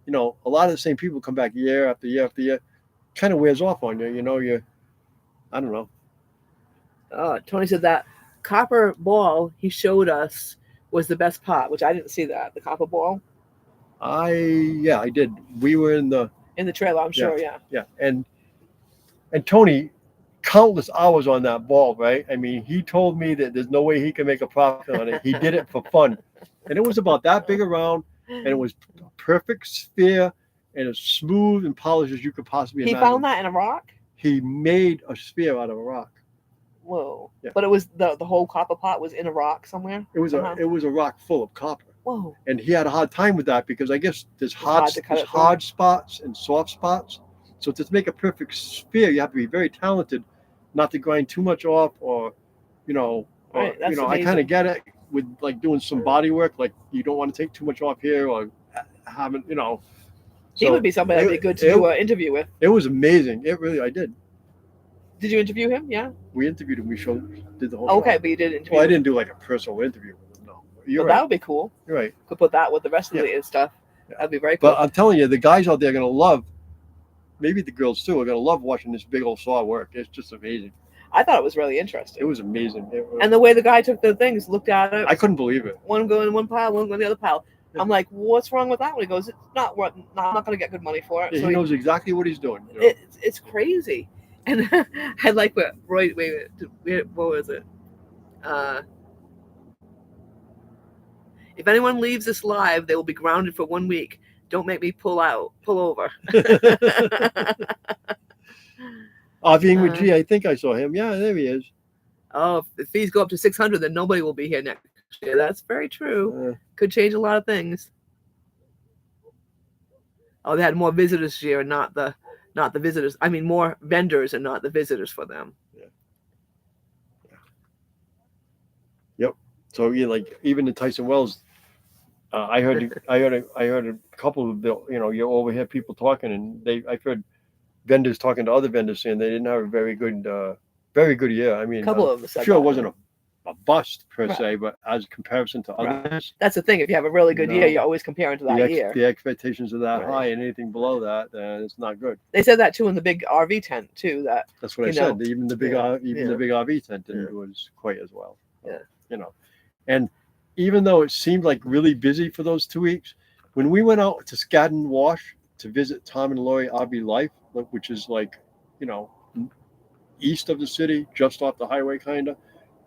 a lot of the same people come back year after year after year. Kind of wears off on you. I don't know. Tony said that copper ball he showed us was the best pot, which I didn't see that. The copper ball. I did. We were in the trailer, I'm sure. Yeah. And Tony, countless hours on that ball, right? I mean, he told me that there's no way he can make a profit on it. He did it for fun. And it was about that big around, and it was a perfect sphere and as smooth and polished as you could possibly imagine. He found that in a rock? He made a sphere out of a rock. Whoa. Yeah. But it was the whole copper pot was in a rock somewhere? It was a rock full of copper. Whoa. And he had a hard time with that because I guess there's hard spots and soft spots. So to make a perfect sphere, you have to be very talented not to grind too much off or I kind of get it with like doing some body work, like you don't want to take too much off here or haven't, He would be somebody that'd be good to do an interview with. It was amazing. I did. Did you interview him? Yeah. We interviewed him. We did the whole show. Okay, but you did interview Well, I didn't do like a personal interview with him, no. You're right. That would be cool. You're right. Could put that with the rest of the stuff. Yeah. That'd be very cool. But I'm telling you, the guys out there are going to love, maybe the girls too, are going to love watching this big old saw work. It's just amazing. I thought it was really interesting. It was amazing. And the way the guy took the things, looked at it. I couldn't believe it. One going in one pile, one going in the other pile. I'm like, what's wrong with that one? He goes, it's not worth. No, I'm not going to get good money for it. Yeah, so he knows exactly what he's doing. It's crazy. And I like what Roy. What was it? If anyone leaves this live, they will be grounded for 1 week. Don't make me pull over. Being with G, I think I saw him. Yeah, there he is. Oh, if fees go up to 600, then nobody will be here next year. That's very true. Could change a lot of things. Oh, they had more visitors this year, and not the visitors. I mean, more vendors and not the visitors for them. Yeah. Yep. So like even in Tyson Wells, I heard a couple of you overhear people talking, and I've heard vendors talking to other vendors saying they didn't have a very good year. I mean, a couple of them said sure that. It wasn't a bust per se, but as comparison to others. That's the thing. If you have a really good year, you're always comparing to that year. The expectations are that high, and anything below that, then it's not good. They said that too in the big RV tent too. That's what I said. Even the big RV tent didn't do as quite as well. Yeah. And even though it seemed like really busy for those 2 weeks, when we went out to Skadden Wash to visit Tom and Lori RV Life, which is like, east of the city, just off the highway, kind of.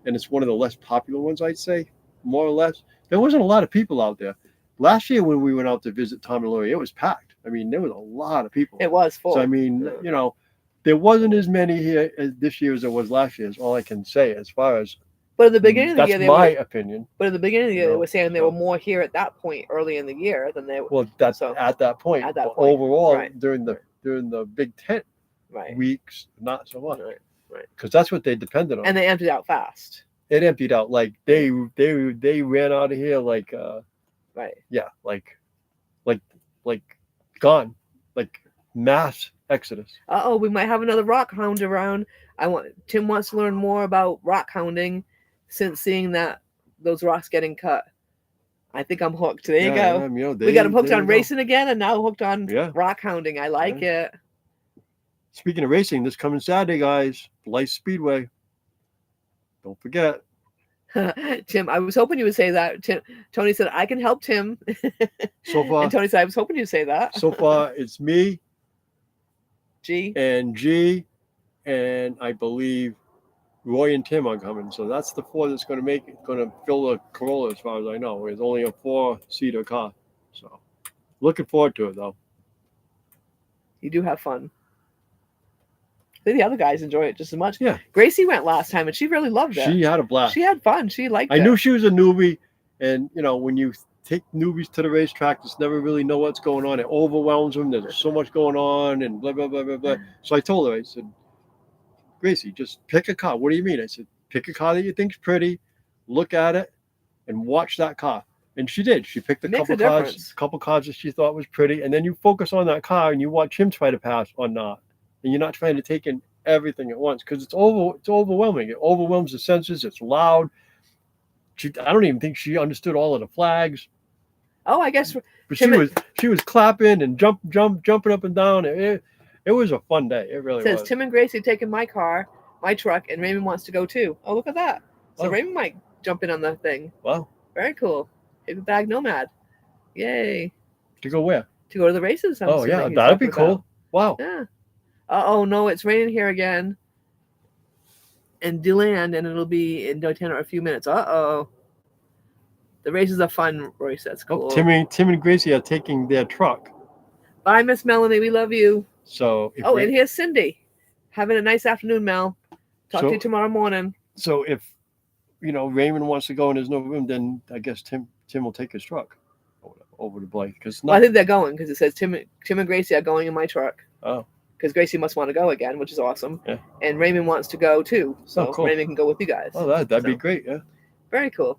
And it's one of the less popular ones, I'd say, more or less. There wasn't a lot of people out there. Last year when we went out to visit Tom and Lori, it was packed. I mean, there was a lot of people. It was full. So, I mean, there wasn't as many here this year as there was last year. Is all I can say as far as. But at the beginning of the year, that's my opinion. But at the beginning of the year, they were saying there were more here at that point early in the year than they. Well, that's at that point. At that point. Overall, right. during the Big Tent weeks, not so much. Right. Because that's what they depended on. And they emptied out fast. It emptied out like they ran out of here like right. Yeah, like gone, like mass exodus. We might have another rock hound around. Tim wants to learn more about rock hounding since seeing that those rocks getting cut. I think I'm hooked. There you go. We got him hooked on racing again, and now hooked on rock hounding. I like it. Speaking of racing, this coming Saturday, guys, Blythe Speedway. Don't forget. Tim, I was hoping you would say that. Tony said, I can help Tim. So far. And Tony said, I was hoping you'd say that. So far, it's me, G, and I believe Roy and Tim are coming. So that's the 4 that's going to fill the Corolla as far as I know. It's only a 4-seater car. So looking forward to it, though. You do have fun. I think the other guys enjoy it just as much. Yeah. Gracie went last time, and she really loved it. She had a blast. She had fun. She liked it. I knew she was a newbie, and when you take newbies to the racetrack, just never really know what's going on. It overwhelms them. There's so much going on, and blah blah blah blah blah. So I told her, I said, Gracie, just pick a car. What do you mean? I said, pick a car that you think's pretty, look at it, and watch that car. And she did. She picked a couple cars that she thought was pretty, and then you focus on that car and you watch him try to pass or not. And you're not trying to take in everything at once because it's overwhelming. It overwhelms the senses. It's loud. I don't even think she understood all of the flags. Oh, I guess. But she was clapping and jumping up and down. It was a fun day. It really was. Says Tim and Gracie taking my truck, and Raymond wants to go too. Oh, look at that. So Raymond might jump in on the thing. Wow. Very cool. Paper bag nomad. Yay. To go where? To go to the races. That'd be cool. Wow. Yeah. Oh no, it's raining here again. And DeLand, and it'll be in Daytona in a few minutes. The races are fun, Roy says. Cool. Tim and Gracie are taking their truck. Bye, Miss Melanie. We love you. So. And here's Cindy. Having a nice afternoon, Mel. Talk to you tomorrow morning. So if Raymond wants to go and there's no room, then I guess Tim will take his truck over to Blythe. I think they're going because it says Tim and Gracie are going in my truck. Oh. Because Gracie must want to go again, which is awesome. Yeah. And Raymond wants to go too. So cool. Raymond can go with you guys. Oh, that'd be great, yeah. Very cool.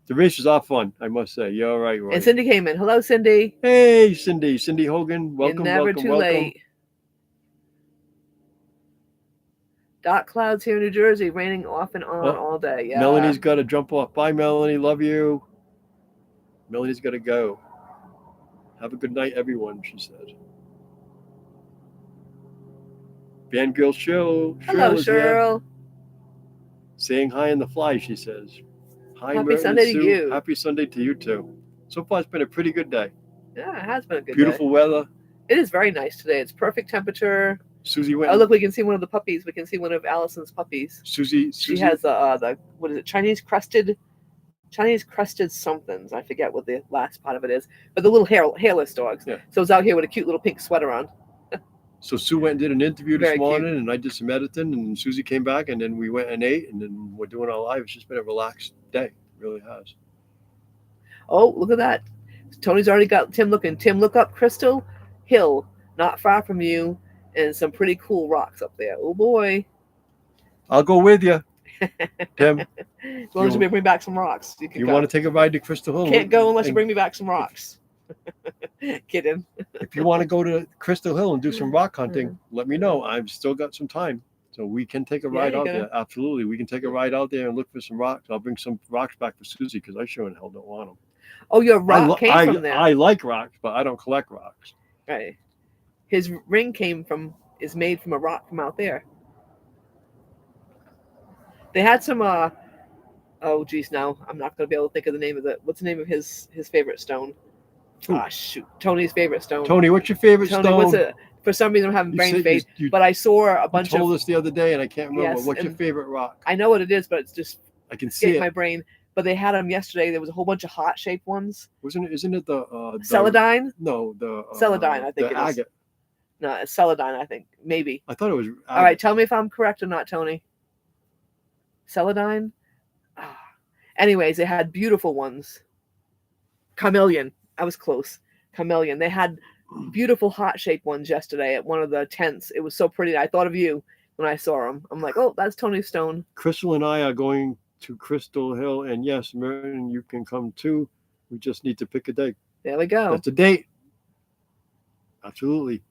The races are fun, I must say. You're all right, Roy. And Cindy came in. Hello, Cindy. Hey, Cindy. Cindy Hogan. Welcome, You're never welcome, too welcome. late. Dark clouds here in New Jersey, raining off and on all day. Yeah. Melanie's got to jump off. Bye, Melanie. Love you. Melanie's got to go. Have a good night, everyone, she said. Fangirl Cheryl. Hello, Cheryl. Saying hi in the fly, she says. Hi, Happy Sunday to you. Happy Sunday to you, too. So far, it's been a pretty good day. Yeah, it has been a good day. Beautiful weather. It is very nice today. It's perfect temperature. Susie went. Oh, look, we can see one of the puppies. We can see one of Allison's puppies. Susie. She has the what is it? Chinese crested somethings. I forget what the last part of it is. But the little hairless dogs. Yeah. So it's out here with a cute little pink sweater on. So Sue went and did an interview this morning, cute. and I did some editing, and Susie came back, and then we went and ate, and then we're doing our live. It's just been a relaxed day. It really has. Oh, look at that. Tony's already got Tim looking. Tim, look up Crystal Hill, not far from you, and some pretty cool rocks up there. Oh, boy. I'll go with you, Tim. As long as you bring back some rocks. You want to take a ride to Crystal Hill? Can't go unless you bring me back some rocks. Kidding. If you want to go to Crystal Hill and do some rock hunting, let me know. I've still got some time. So we can take a ride out there. Absolutely. We can take a ride out there and look for some rocks. I'll bring some rocks back for Susie because I sure in hell don't want them. Oh, your rock came from there. I like rocks, but I don't collect rocks. Right. His ring is made from a rock from out there. They had some, oh, geez, now I'm not going to be able to think of the name of what's the name of his favorite stone? Ah, shoot. Tony's favorite stone. Tony, what's your favorite stone? What's it? For some reason, I'm having brain fade. But I saw a bunch of. You told us the other day, and I can't remember. What's your favorite rock? I know what it is, but it's just. I can see it. My brain. But they had them yesterday. There was a whole bunch of heart-shaped ones. Isn't it the. Celadine? No, the. Celadine, I think it is. Agate. No, it's celadine, I think. Maybe. I thought it was. All right, tell me if I'm correct or not, Tony. Celadine? Oh. Anyways, they had beautiful ones. Chameleon. I was close. Chameleon. They had beautiful heart-shaped ones yesterday at one of the tents. It was so pretty. I thought of you when I saw them. I'm like, oh, that's Tony Stone. Crystal and I are going to Crystal Hill, and yes, Merton, you can come too. We just need to pick a date. There we go. That's a date. Absolutely.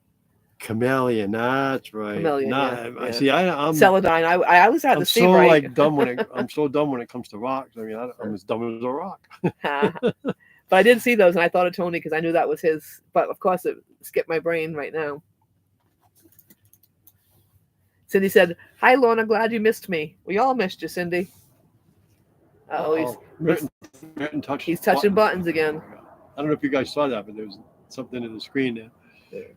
Chameleon, that's right. Chameleon, yeah. See, I'm celadine. I always had to see so right. like dumb I'm so dumb when it comes to rocks. I mean, I'm as dumb as a rock. But I did see those, and I thought of Tony because I knew that was his. But of course, it skipped my brain right now. Cindy said, "Hi, Lorna. Glad you missed me. We all missed you, Cindy." He's touching buttons again. I don't know if you guys saw that, but there was something in the screen there.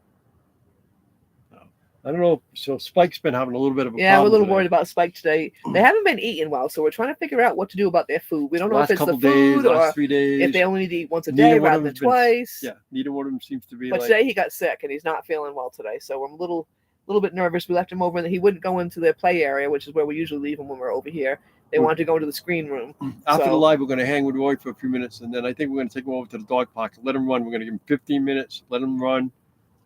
I don't know. So Spike's been having a little bit of a problem. We're a little worried about Spike today. They haven't been eating well, so we're trying to figure out what to do about their food. We don't know if it's the food or 3 days, if they only need to eat once a day rather than twice. Neither one of them seems to be. But today he got sick and he's not feeling well today, so I'm a little bit nervous. We left him over and he wouldn't go into their play area, which is where we usually leave him when we're over here. They wanted to go into the screen room. After the live, we're going to hang with Roy for a few minutes, and then I think we're going to take him over to the dog park. Let him run. We're going to give him 15 minutes. Let him run.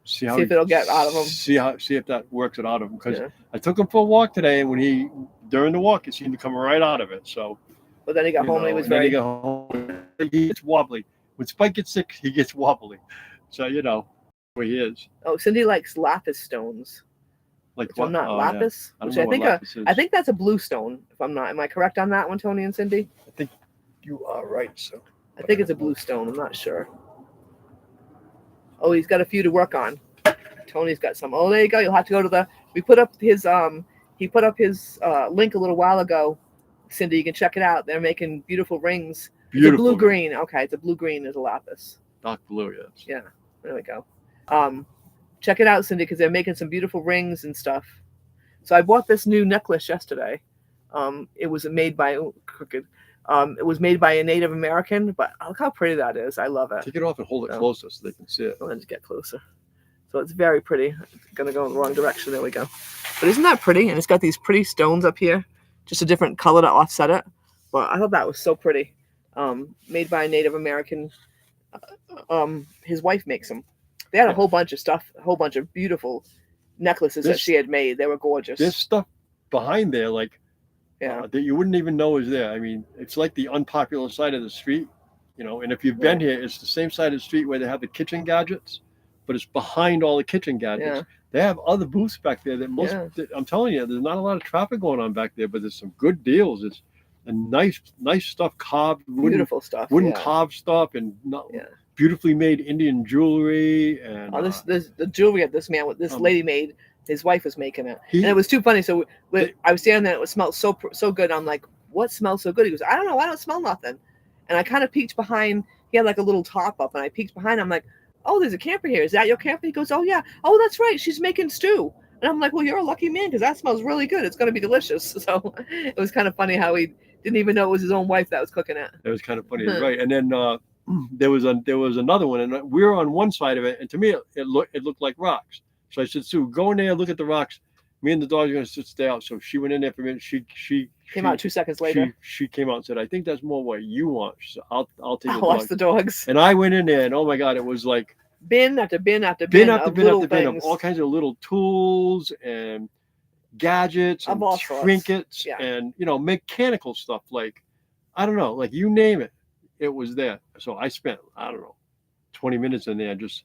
See if it'll get out of him. See if that works it out of him. Because I took him for a walk today, and when during the walk, it seemed to come right out of it. So. But then he got home and he was very. He got home. He gets wobbly. When Spike gets sick, he gets wobbly. So where he is. Oh, Cindy likes lapis stones. Like what? Not lapis. Yeah. I think that's a blue stone. If I'm not, am I correct on that one, Tony and Cindy? I think you are right. So. I think it's a blue stone. I'm not sure. Oh, he's got a few to work on. Tony's got some. Oh, there you go. You'll have to go to we put up his he put up his link a little while ago. Cindy, you can check it out. They're making beautiful rings. It's a blue green. Okay, it's a blue green as a lapis. Dark blue, yes. Yeah, there we go. Check it out, Cindy, because they're making some beautiful rings and stuff. So I bought this new necklace yesterday. It was made by crooked. It was made by a Native American, but look how pretty that is. I love it. Take it off and hold it closer so they can see it. Let's get closer. So it's very pretty. It's going to go in the wrong direction. There we go. But isn't that pretty? And it's got these pretty stones up here. Just a different color to offset it. But I thought that was so pretty. Made by a Native American. His wife makes them. They had a whole bunch of stuff, a whole bunch of beautiful necklaces that she had made. They were gorgeous. There's stuff behind there, that you wouldn't even know is there. I mean, it's like the unpopular side of the street, and if you've been here, it's the same side of the street where they have the kitchen gadgets, but it's behind all the kitchen gadgets. Yeah. They have other booths back there I'm telling you, there's not a lot of traffic going on back there, but there's some good deals. It's a nice stuff, carved, beautiful stuff, carved stuff, and beautifully made Indian jewelry. And this the jewelry that this lady made. His wife was making it, and it was too funny. So I was standing there, it smelled so good. I'm like, "What smells so good?" He goes, "I don't know. I don't smell nothing." And I kind of peeked behind. He had like a little top up, and I peeked behind. I'm like, "Oh, there's a camper here. Is that your camper?" He goes, "Oh yeah. Oh, that's right. She's making stew." And I'm like, "Well, you're a lucky man because that smells really good. It's going to be delicious." So it was kind of funny how he didn't even know it was his own wife that was cooking it. It was kind of funny, right? And then there was another one, and we were on one side of it, and to me it looked like rocks. So I said, "Sue, go in there, look at the rocks. Me and the dog are going to stay out." So she went in there for a minute. She came out 2 seconds later. She came out and said, "I think that's more what you want." So I'll take the dogs. The dogs. And I went in there, and oh my God, it was like bin after bin after bin of all kinds of little tools and gadgets and trinkets and mechanical stuff. Like I don't know, like you name it, it was there. So I spent 20 minutes in there just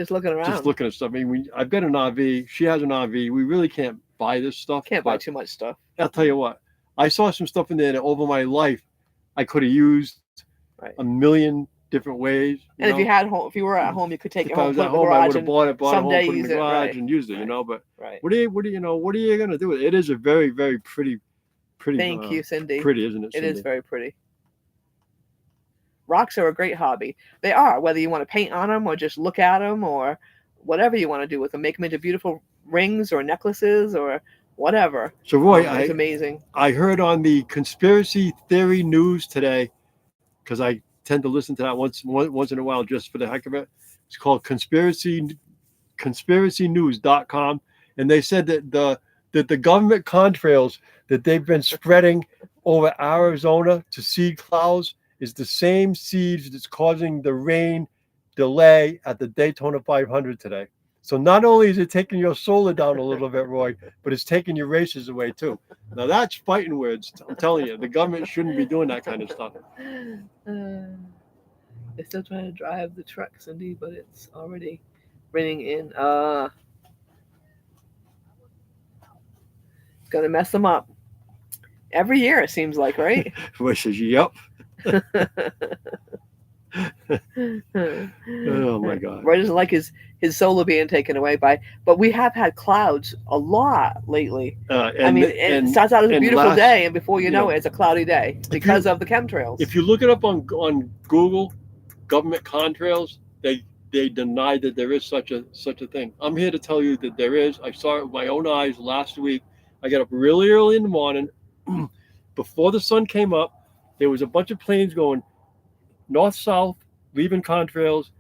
looking around. Just looking at stuff. I mean, I've got an RV. She has an RV. We really can't buy this stuff. Can't buy too much stuff. I'll tell you what. I saw some stuff in there that over my life I could have used a million different ways. And if you were at home, you could take it home. If I was at home, I would have bought it home, put it in the garage, and used it. But what are you gonna do with it? It is a very, very pretty. Thank you, Cindy. Pretty, isn't it, Cindy? It is very pretty. Rocks are a great hobby. They are, whether you want to paint on them or just look at them or whatever you want to do with them. Make them into beautiful rings or necklaces or whatever. So, Roy, it's amazing. I heard on the conspiracy theory news today, because I tend to listen to that once in a while just for the heck of it. It's called Conspiracy conspiracynews.com, and they said that the government contrails that they've been spreading over Arizona to seed clouds is the same seeds that's causing the rain delay at the Daytona 500 today. So not only is it taking your solar down a little bit, Roy, but it's taking your races away too. Now that's fighting words. I'm telling you, the government shouldn't be doing that kind of stuff. They're still trying to drive the truck, Cindy, but it's already raining in. It's gonna mess them up. Every year it seems like, right? Roy says, "Yep." Oh my God! Roy doesn't like his solar being taken away by, but we have had clouds a lot lately. It starts out as a beautiful day, and before you know it, it's a cloudy day because of the chemtrails. If you look it up on Google, government contrails, they deny that there is such a thing. I'm here to tell you that there is. I saw it with my own eyes last week. I got up really early in the morning, before the sun came up. There was a bunch of planes going north-south, leaving contrails,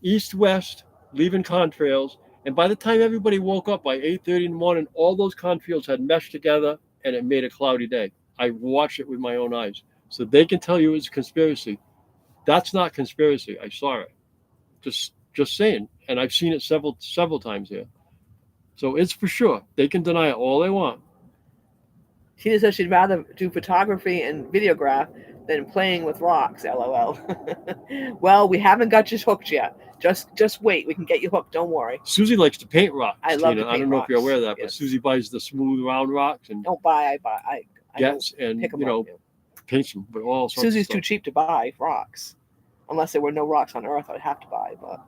east-west, leaving contrails. And by the time everybody woke up by 8:30 in the morning, all those contrails had meshed together and it made a cloudy day. I watched it with my own eyes. So they can tell you it's a conspiracy. That's not conspiracy. I saw it. Just saying. And I've seen it several times here. So it's for sure. They can deny it all they want. She says she'd rather do photography and videograph than playing with rocks, LOL. Well, we haven't got you hooked yet. Just wait. We can get you hooked. Don't worry. Susie likes to paint rocks. I love to paint I don't know rocks. If you're aware of that, Yes. but Susie buys the smooth round rocks and don't buy. I gets and pick them up. paints them. But all sorts Susie's of stuff. too cheap to buy rocks, unless there were no rocks on Earth. I'd have to buy, but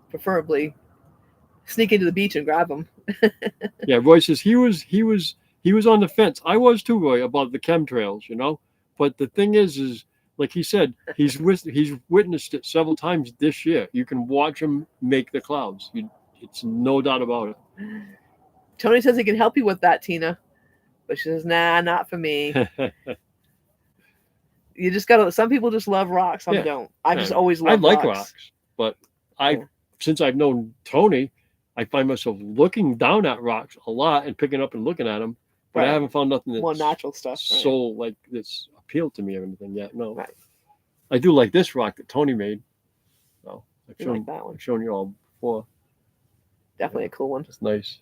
preferably sneak into the beach and grab them. Yeah, Roy says he was on the fence. I was too, Roy, about the chemtrails, But the thing is like he said, he's witnessed it several times this year. You can watch him make the clouds. It's no doubt about it. Tony says he can help you with that, Tina, but she says, "Nah, not for me." You just gotta. Some people just love rocks. Some don't. I just always love. I like rocks, but since I've known Tony, I find myself looking down at rocks a lot and picking up and looking at them. But I haven't found nothing that's more natural stuff. So like this appealed to me or anything yet. No, right. I do like this rock that Tony made. So I've shown you all before. Definitely a cool one. It's nice.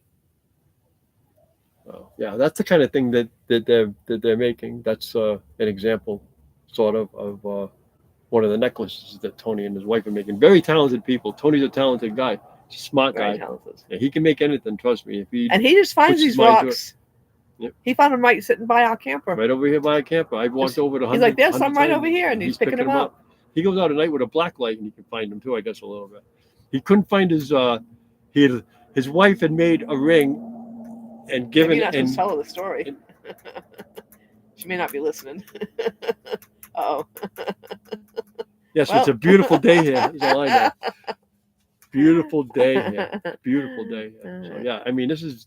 Yeah, that's the kind of thing that they're making. That's an example, sort of one of the necklaces that Tony and his wife are making. Very talented people. Tony's a talented guy. He's a smart guy. Yeah, he can make anything. Trust me. And he just finds these rocks. Yep. He found them right sitting by our camper. Right over here by our camper. I've walked over to. He's like, "There's some right over here," and he's picking them up. He goes out at night with a black light, and he can find them too. I guess a little bit. He couldn't find his. His wife had made a ring, and given. Maybe you're not supposed to tell her the story. She may not be listening. Oh. Yes, it's a beautiful day here. That's all I know. Beautiful day here. Beautiful day here. So yeah, I mean, this is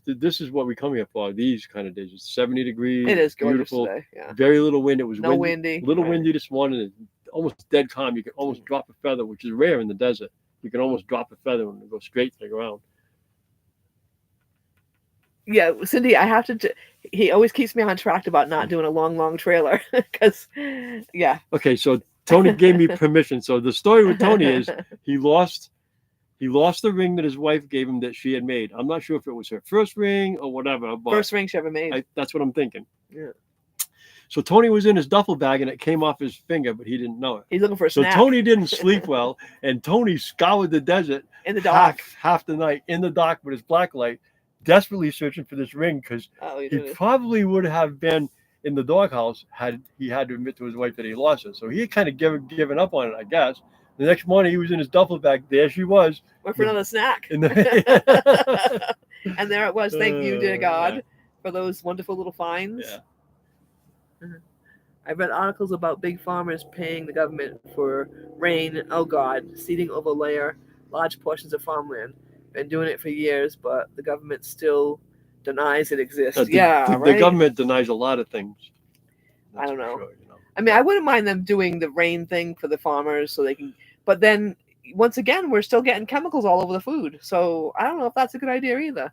what we come here for. These kind of days. It's 70 degrees. It is beautiful. Today, yeah. Very little wind. It was windy. Little windy this morning. It's almost dead calm. You can almost drop a feather, which is rare in the desert. You can almost drop a feather and go straight to the ground. Yeah, Cindy, I have to. He always keeps me on track about not doing a long trailer because, yeah. Okay, so Tony gave me permission. So the story with Tony is he lost the ring that his wife gave him that she had made. I'm not sure if it was her first ring or whatever. But first ring she ever made. That's what I'm thinking. Yeah. So Tony was in his duffel bag and it came off his finger, but he didn't know it. He's looking for a snack. So Tony didn't sleep well, and Tony scoured the desert in the dark half the night in the dark with his black light, desperately searching for this ring because he probably would have been in the doghouse had he had to admit to his wife that he lost it. So he had kind of given up on it, I guess. The next morning he was in his duffel bag. There she was. Went for another snack. And there it was. Thank you, dear God, for those wonderful little finds. Yeah. I read articles about big farmers paying the government for rain. Oh God, seeding overlayer large portions of farmland. Been doing it for years, but the government still denies it exists. The government denies a lot of things. I don't know. I mean, I wouldn't mind them doing the rain thing for the farmers so they can. But then once again, we're still getting chemicals all over the food. So I don't know if that's a good idea either.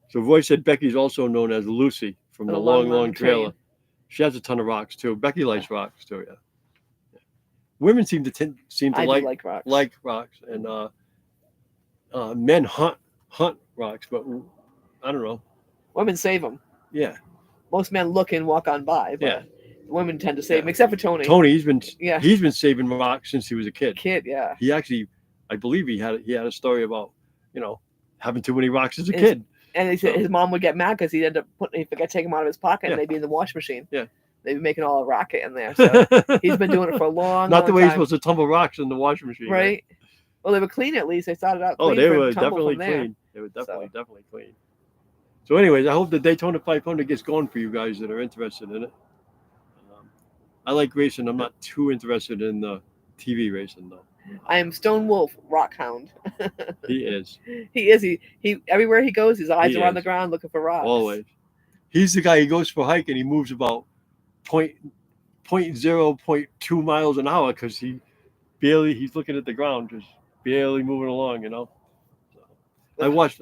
So Roy said Becky's also known as Lucy from the Long Trailer. She has a ton of rocks too. Becky likes rocks too. Yeah. Women seem to like rocks, and men hunt rocks, but I don't know. Women save them. Yeah. Most men look and walk on by, but women tend to save them, except for Tony. Tony, he's been saving rocks since he was a kid. Yeah. He actually, I believe he had a story about having too many rocks as a kid. And he said his mom would get mad because he'd forget to take them out of his pocket, and they'd be in the wash machine. Yeah. They'd be making all a racket in there. So he's been doing it for a long Not the way time. You're supposed to tumble rocks in the washing machine. Right. Well, they were clean at least. They started out clean. Oh, they were definitely clean. They were definitely clean. So anyways, I hope the Daytona 500 gets going for you guys that are interested in it. I like racing. I'm not too interested in the TV racing, though. I am Stone Wolf Rock Hound. He is. He is. He everywhere he goes, his eyes are on the ground looking for rocks. Always. He's the guy. He goes for a hike and he moves about 0.2 miles an hour because he's looking at the ground, just barely moving along. So I watched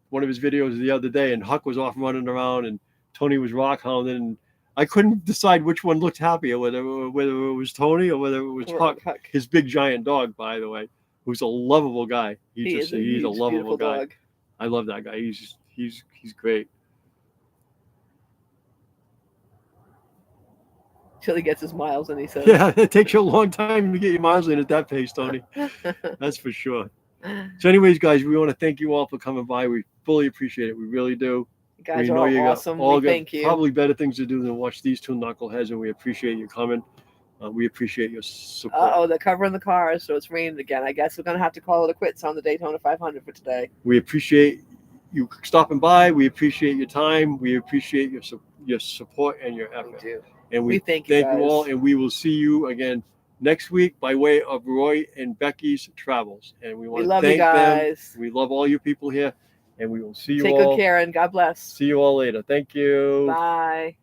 one of his videos the other day, and Huck was off running around, and Tony was rock hounding, and I couldn't decide which one looked happier, whether it was Tony or whether it was Huck. His big giant dog, by the way, who's a lovable guy. He's a lovable guy. Dog. I love that guy. He's great. Till he gets his miles in, he says. Yeah, it takes you a long time to get your miles in at that pace, Tony. That's for sure. So anyways, guys, we want to thank you all for coming by. We fully appreciate it. We really do. You guys are all awesome. Thank you. Probably better things to do than watch these two knuckleheads, and we appreciate you coming. We appreciate your support. They're covering the cars, so it's raining again. I guess we're going to have to call it a quits on the Daytona 500 for today. We appreciate you stopping by. We appreciate your time. We appreciate your support and your effort. We do. And we thank you all, and we will see you again next week by way of Roy and Becky's travels. And we want to thank them. We love all you people here, and we will see you all. Take good care, and God bless. See you all later. Thank you. Bye.